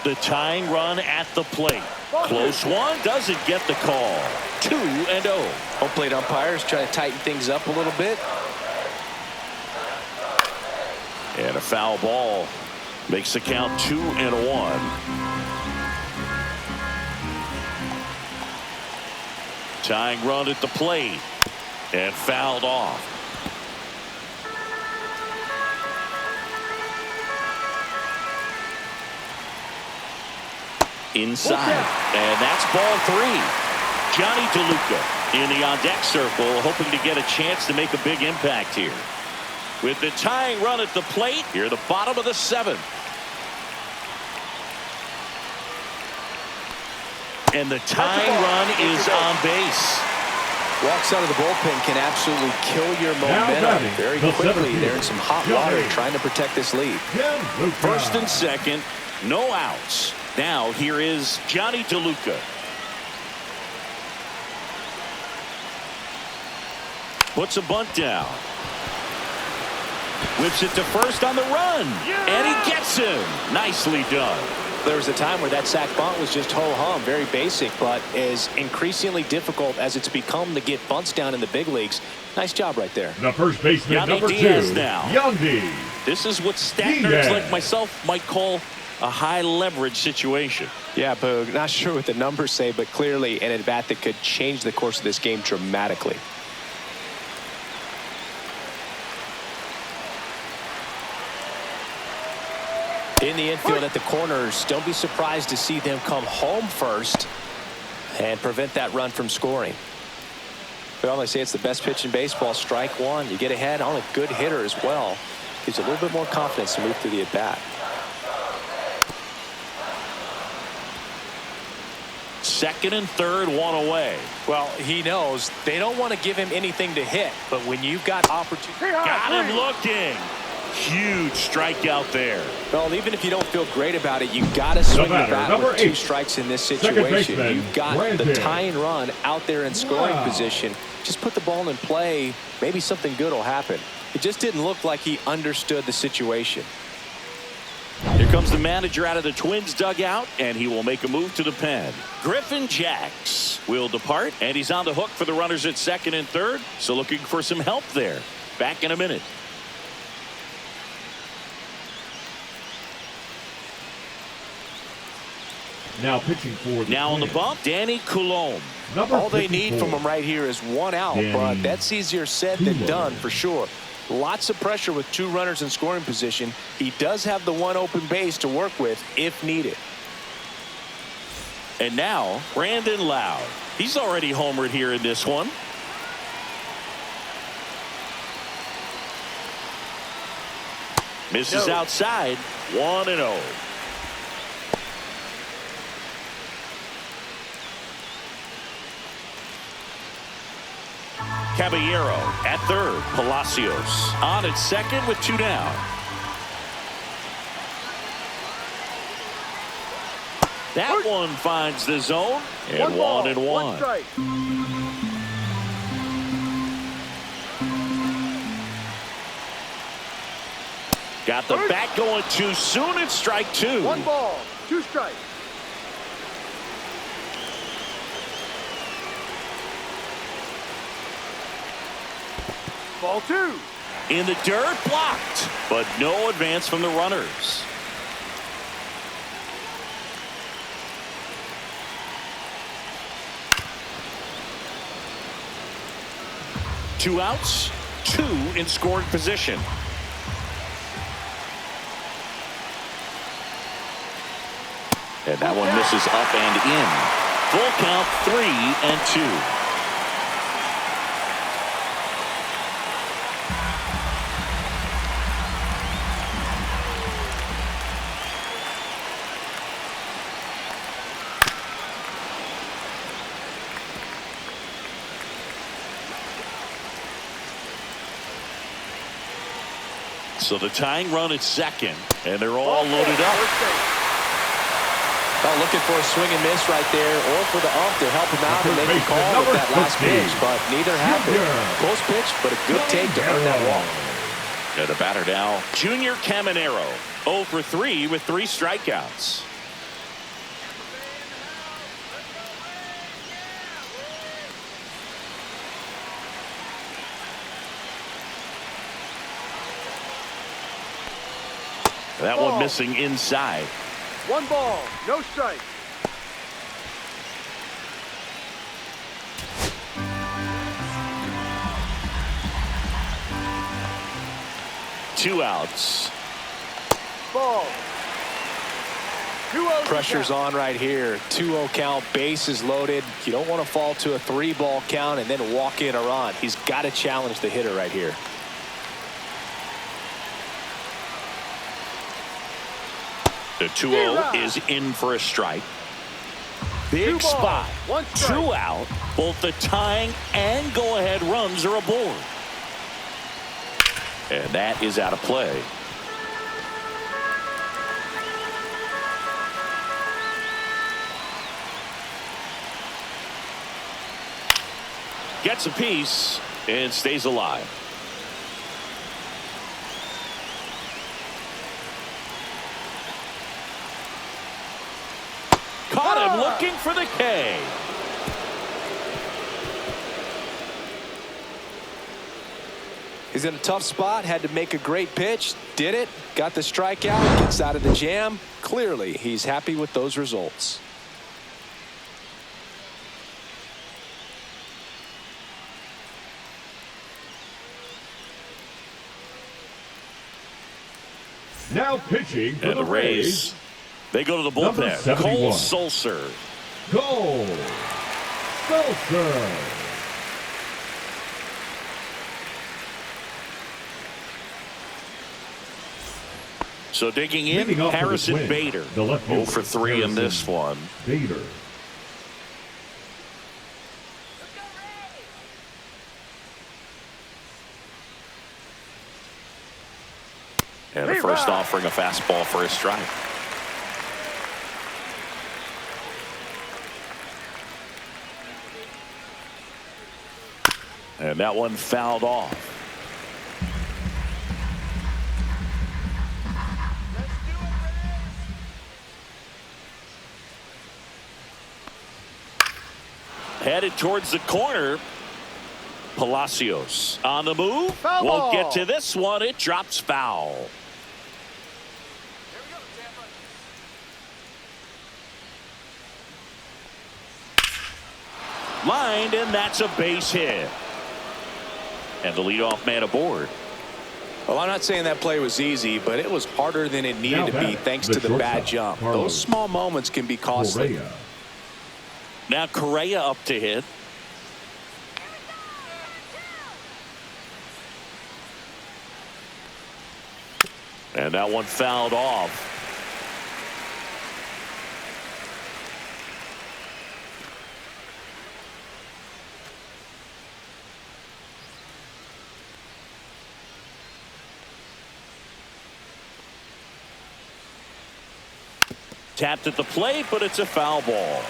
The tying run at the plate. Close one, doesn't get the call. 2-0. Home plate umpires trying to tighten things up a little bit. And a foul ball makes the count 2-1. Tying run at the plate. And fouled off. Inside. And that's ball 3. Johnny DeLuca in the on-deck circle, hoping to get a chance to make a big impact here. With the tying run at the plate, here the bottom of the 7th. And the tying run is on base. Walks out of the bullpen can absolutely kill your momentum very quickly. They're in some hot water trying to protect this lead. First and second, no outs. Now here is Johnny DeLuca. Puts a bunt down. Whips it to first on the run. And he gets him. Nicely done. There was a time where that sac bunt was just ho-hum, very basic, but is increasingly difficult as it's become to get bunts down in the big leagues. Nice job right there. The first baseman, Yandy number Diaz 2, now. Yandy. This is what stat nerds like myself might call a high leverage situation. Yeah, Boog, not sure what the numbers say, but clearly an at-bat that could change the course of this game dramatically. In the infield at the corners, don't be surprised to see them come home first and prevent that run from scoring. Well, they say it's the best pitch in baseball. Strike one. You get ahead on a good hitter as well. Gives you a little bit more confidence to move through the at-bat. Second and third, one away. Well, he knows they don't want to give him anything to hit, but when you've got opportunity. Got him looking. Huge strikeout there. Well, even if you don't feel great about it, you've got to swing the bat with 2 strikes in this situation. You've got the tying run out there in scoring position. Just put the ball in play. Maybe something good will happen. It just didn't look like he understood the situation. Here comes the manager out of the Twins dugout, and he will make a move to the pen. Griffin Jacks will depart, and he's on the hook for the runners at second and third. So looking for some help there. Back in a minute. Now pitching for the Now on the Twins, bump, Danny Coulombe. All they need from him right here is 1 out, but that's easier said than done for sure. Lots of pressure with 2 runners in scoring position. He does have the 1 open base to work with if needed. And now Brandon Loud. He's already homered here in this one. Misses outside. 1-0. Caballero at third. Palacios on at second with 2 down. That one finds the zone. And 1-1. Strike. Got the bat going too soon. It's strike 2. 1 ball, 2 strikes. Ball 2. In the dirt, blocked, but no advance from the runners. Two outs, 2 in scoring position. And that one misses up and in. Full count, 3-2. So the tying run at second, and they're all loaded up. Well, looking for a swing and miss right there, or for the ump to help him out and make a call with that last pitch, but neither happened. Close pitch, but a good take to earn that walk. Yeah, the batter now, Junior Caminero, 0 for 3 with 3 strikeouts. That one missing inside. 1 ball, no strike. 2 outs. Ball. 2-0. Pressure's on right here. 2-0 count, bases loaded. You don't want to fall to a 3-ball count and then walk in a run. He's got to challenge the hitter right here. The 2-0 is in for a strike. Big spot. 1 strike. 2 out. Both the tying and go-ahead runs are aboard. And that is out of play. Gets a piece and stays alive. Caught him looking for the K. He's in a tough spot, had to make a great pitch, did it, got the strikeout, gets out of the jam. Clearly, he's happy with those results. Now pitching for And the Rays, they go to the Number bullpen. 71. Cole Sulser. Cole Sulser. So digging in, Leading off for the Harrison Twins, Bader. the left 0 fielder, for 3 in this Harrison one. Bader. And the first offering a fastball for a strike. And that one fouled off. Headed towards the corner. Palacios on the move. Foul Won't ball. get to this one. It drops foul. Lined, and that's a base hit. And the leadoff man aboard. Well, I'm not saying that play was easy, but it was harder than it needed Now to be batting, thanks the to the bad shortstop, jump. Carlos Those small moments can be costly. Correa. Now Correa up to hit. And that one fouled off. Tapped at the plate, but it's a foul ball.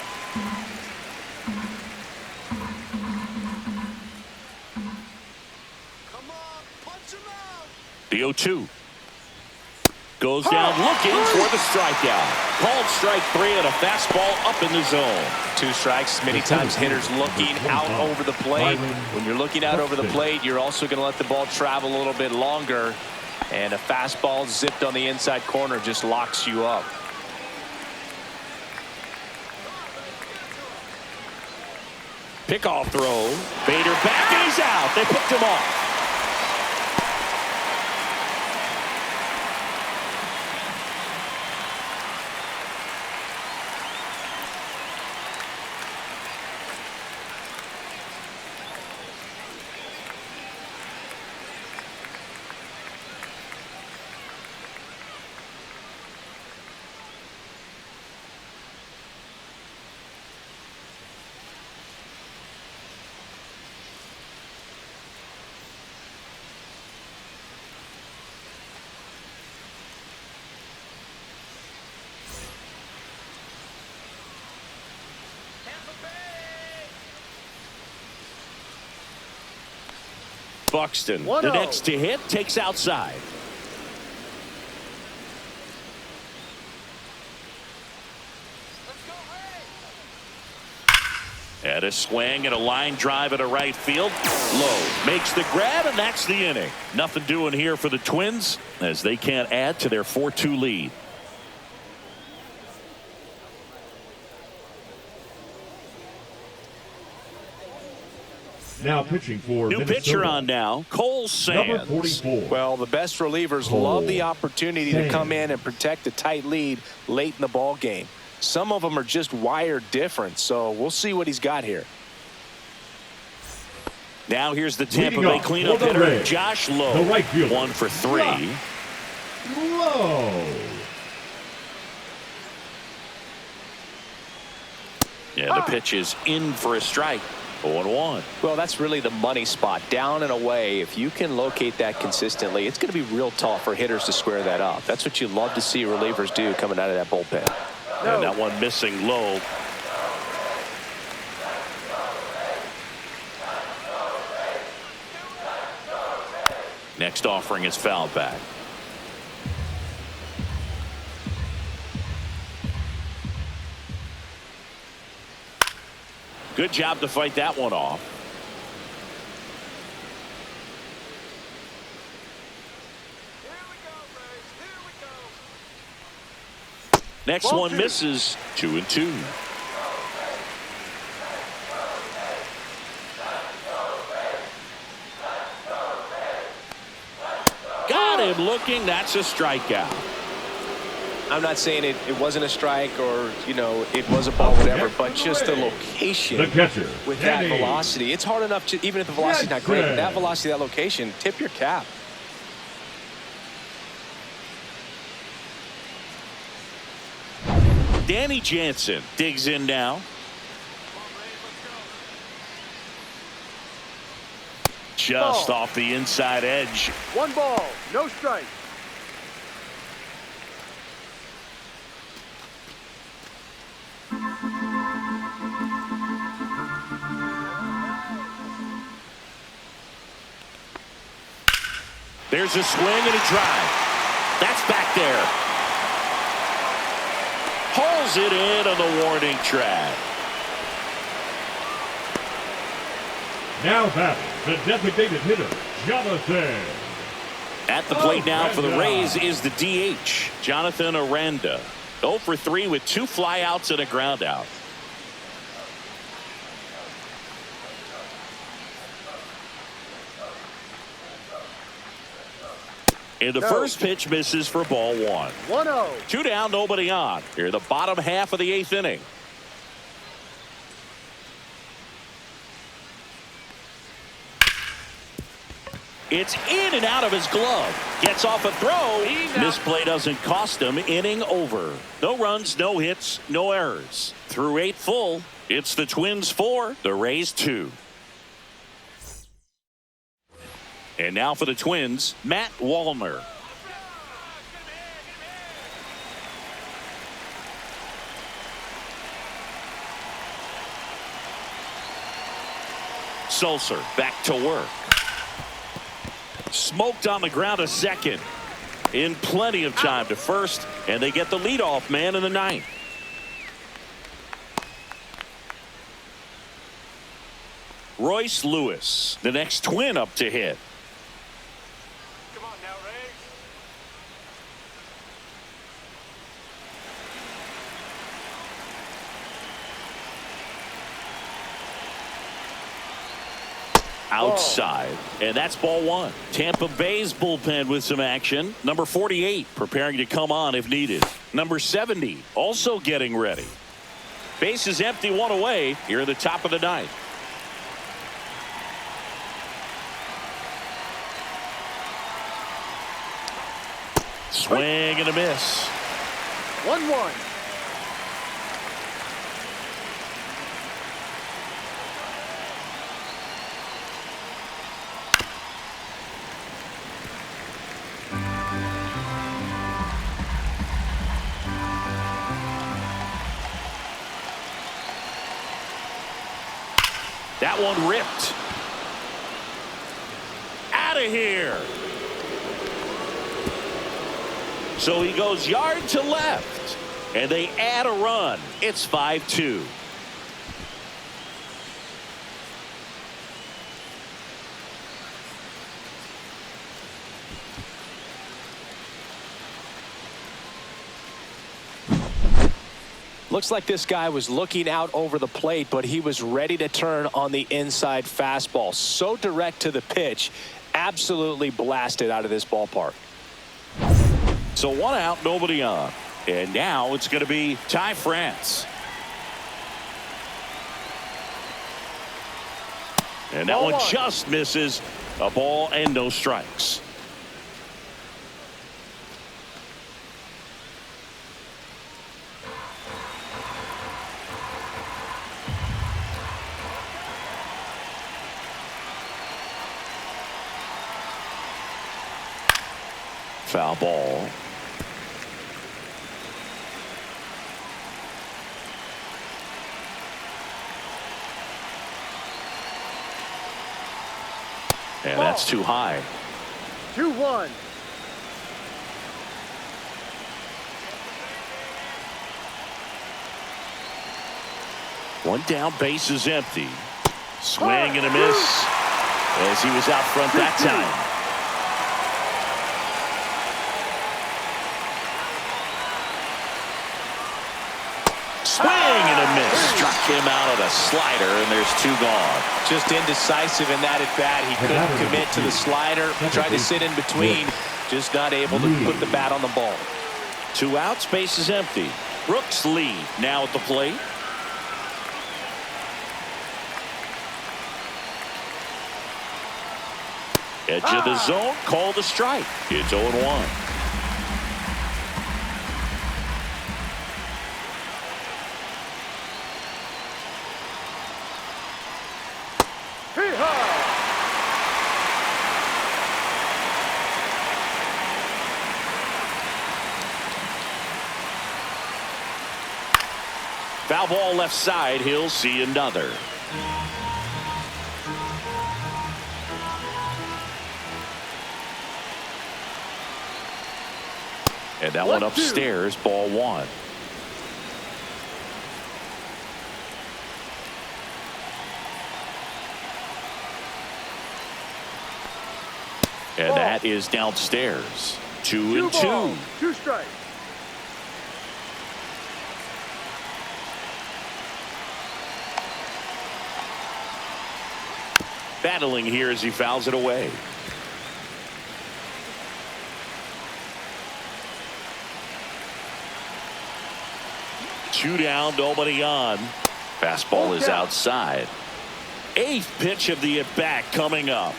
The 0-2 goes down looking for the strikeout. Called strike 3 and a fastball up in the zone. 2 strikes. Many times hitters looking out over the plate. When you're looking out over the plate, you're also going to let the ball travel a little bit longer. And a fastball zipped on the inside corner just locks you up. Pickoff throw. Bader back and he's out. They picked him off. Buxton, the next to hit, takes outside. And a swing and a line drive at a right field. Low makes the grab, and that's the inning. Nothing doing here for the Twins as they can't add to their 4-2 lead. Now pitching for New Minnesota. pitcher on now, Cole Number Sands. 44. Well, the best relievers love the opportunity to come in and protect a tight lead late in the ball game. Some of them are just wired different, so we'll see what he's got here. Now here's the Tampa Leading Bay off cleanup for the hitter, Rays, Josh Lowe. the right fielder. 1 for 3. Low. Yeah, the pitch is in for a strike. 0-1. Well, that's really the money spot, down and away. If you can locate that consistently, it's going to be real tough for hitters to square that up. That's what you love to see relievers do coming out of that bullpen. And that one missing low. Next offering is fouled back. Good job to fight that one off. Next Ball one 2. misses. 2-2. Got him looking. That's a strikeout. I'm not saying it wasn't a strike or, you know, it was a ball, whatever, but just the location The catcher, with that Danny velocity. It's hard enough to, even if the velocity's not great, but that velocity, that location, tip your cap. Danny Jansen digs in now. Just Ball. off the inside edge. 1 ball, no strike. There's a swing and a drive. That's back there. Hauls it in on the warning track. Now batting the designated hitter, Jonathan. At the plate now for the Rays is the DH, Jonathan Aranda. 0 for 3 with 2 flyouts and a ground out. And the first pitch misses for ball 1. 1-0. 2 down, nobody on. Here the bottom half of the 8th inning. It's in and out of his glove. Gets off a throw. Misplay doesn't cost him. Inning over. No runs, no hits, no errors. Through 8 full, it's the Twins 4, the Rays 2. And now for the Twins, Matt Wallner. Sulcer back to work. Smoked on the ground a second. In plenty of time to first, and they get the leadoff man in the 9th. Royce Lewis, the next Twin up to hit. Come on now, Rays. Outside, and that's ball 1. Tampa Bay's bullpen with some action. Number 48 preparing to come on if needed. Number 70 also getting ready. Base is empty, 1 away here at the top of the 9th. Swing and a miss. 1-1. That one ripped. Out of here. So he goes yard to left, and they add a run. It's 5-2. Looks like this guy was looking out over the plate, but he was ready to turn on the inside fastball. So direct to the pitch, absolutely blasted out of this ballpark. So 1 out, nobody on. And now it's going to be Ty France. And that one just misses. A ball and no strikes. Foul ball. And that's too high. 2-1. One down, base is empty. Swing and a miss as he was out front that time. Swing and a miss. Struck him out of a slider, and there's 2 gone. Just indecisive in that at bat. He couldn't commit to the slider. Tried to sit in between. Just not able to put the bat on the ball. 2 outs, base is empty. Brooks lead now at the plate. Edge of the zone, called a strike. It's 0-1. Foul ball left side. He'll see another. And that one upstairs, ball 1. And that is downstairs. 2-2. 2 strikes. Battling here as he fouls it away. Two down, nobody on. Fastball is outside. 8th pitch of the at-bat coming up.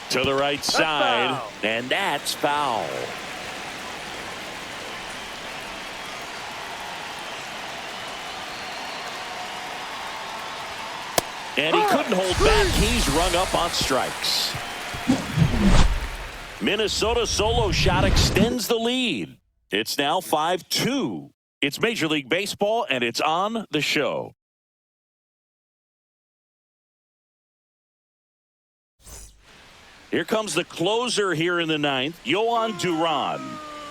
To the right side, and that's foul. And he couldn't hold back. He's rung up on strikes. Minnesota solo shot extends the lead. It's now 5-2. It's Major League Baseball, and it's on the show. Here comes the closer here in the 9th, Yohan Duran.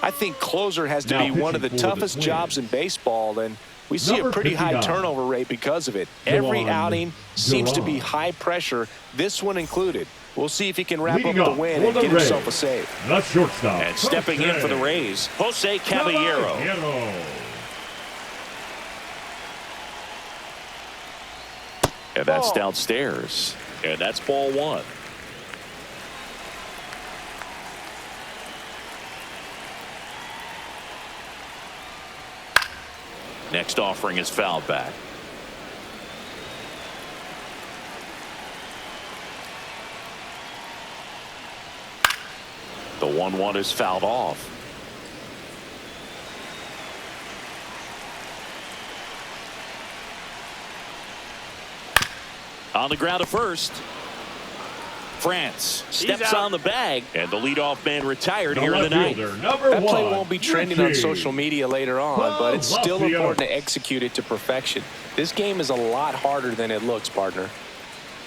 I think closer has to be one of the toughest jobs in baseball, and we see a pretty high turnover rate because of it. Every outing seems to be high pressure, this one included. We'll see if he can wrap up the win and get himself a save. The shortstop. And stepping in for the Rays, Jose Caballero. And that's downstairs. And that's ball 1. Next offering is fouled back. The 1-1 is fouled off. On the ground at first. France steps on the bag, and the leadoff man retired here in the 9th. That play won't be trending on social media later on, but it's still important to execute it to perfection. This game is a lot harder than it looks, partner.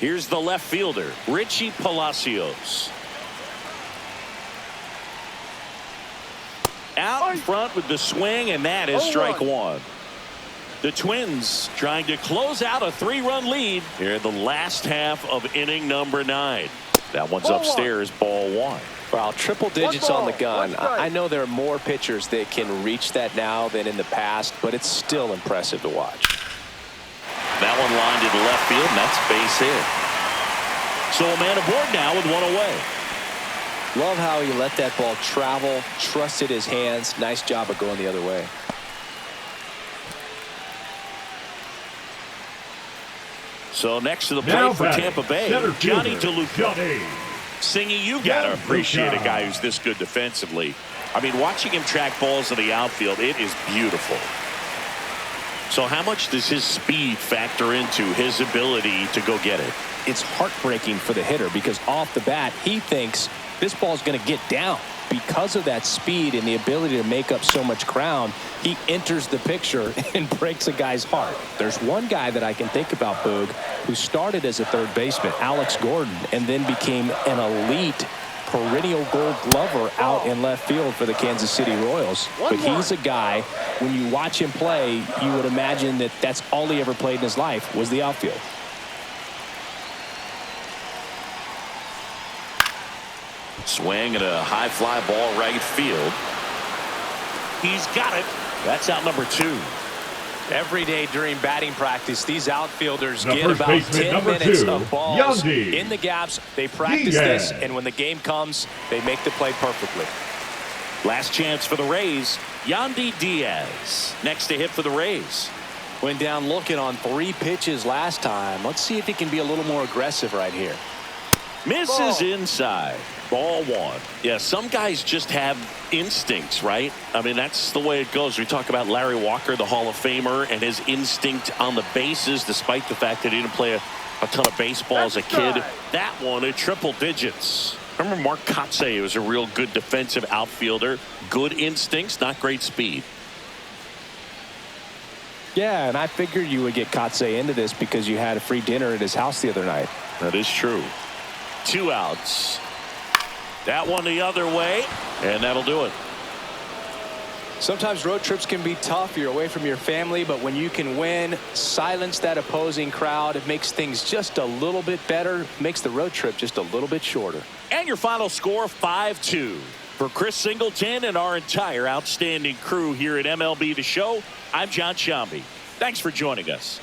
Here's the left fielder, Richie Palacios. Out in front with the swing, and that is strike 1. The Twins trying to close out a 3-run lead here in the last half of inning number 9. That one's Ball upstairs, ball one. Wow, triple digits on the gun. One strike. I know there are more pitchers that can reach that now than in the past, but it's still impressive to watch. That one lined into left field, and that's base hit. So a man aboard now with one away. Love how he let that ball travel, trusted his hands. Nice job of going the other way. So next to the Now plate for batting, Tampa Bay, center Johnny fielder, DeLuca. Johnny. Singy, you got to DeLuca. appreciate a guy who's this good defensively. I mean, watching him track balls in the outfield, it is beautiful. So how much does his speed factor into his ability to go get it? It's heartbreaking for the hitter because off the bat, he thinks this ball's going to get down. Because of that speed and the ability to make up so much ground, he enters the picture and breaks a guy's heart. There's one guy that I can think about, Boog, who started as a third baseman, Alex Gordon, and then became an elite perennial gold glover out in left field for the Kansas City Royals. But he's a guy, when you watch him play, you would imagine that that's all he ever played in his life was the outfield. Swing and a high fly ball right field. He's got it. That's out number 2. Every day during batting practice, these outfielders The get first about baseman, 10 number minutes 2, of balls Yandy in the gaps. They practice Diaz. this, and when the game comes, they make the play perfectly. Last chance for the Rays. Yandy Diaz next to hit for the Rays. Went down looking on 3 pitches last time. Let's see if he can be a little more aggressive right here. Misses inside. Ball one. Yeah, some guys just have instincts, right? I mean, that's the way it goes. We talk about Larry Walker, the Hall of Famer, and his instinct on the bases, despite the fact that he didn't play a ton of baseball as a kid. That one in triple digits. Remember Mark Kotsay was a real good defensive outfielder. Good instincts, not great speed. Yeah, and I figured you would get Kotsay into this because you had a free dinner at his house the other night. That is true. 2 outs. That one the other way, and that'll do it. Sometimes road trips can be tough. You're away from your family, but when you can win, silence that opposing crowd, it makes things just a little bit better, makes the road trip just a little bit shorter. And your final score, 5-2. For Chris Singleton and our entire outstanding crew here at MLB The Show, I'm John Shambi. Thanks for joining us.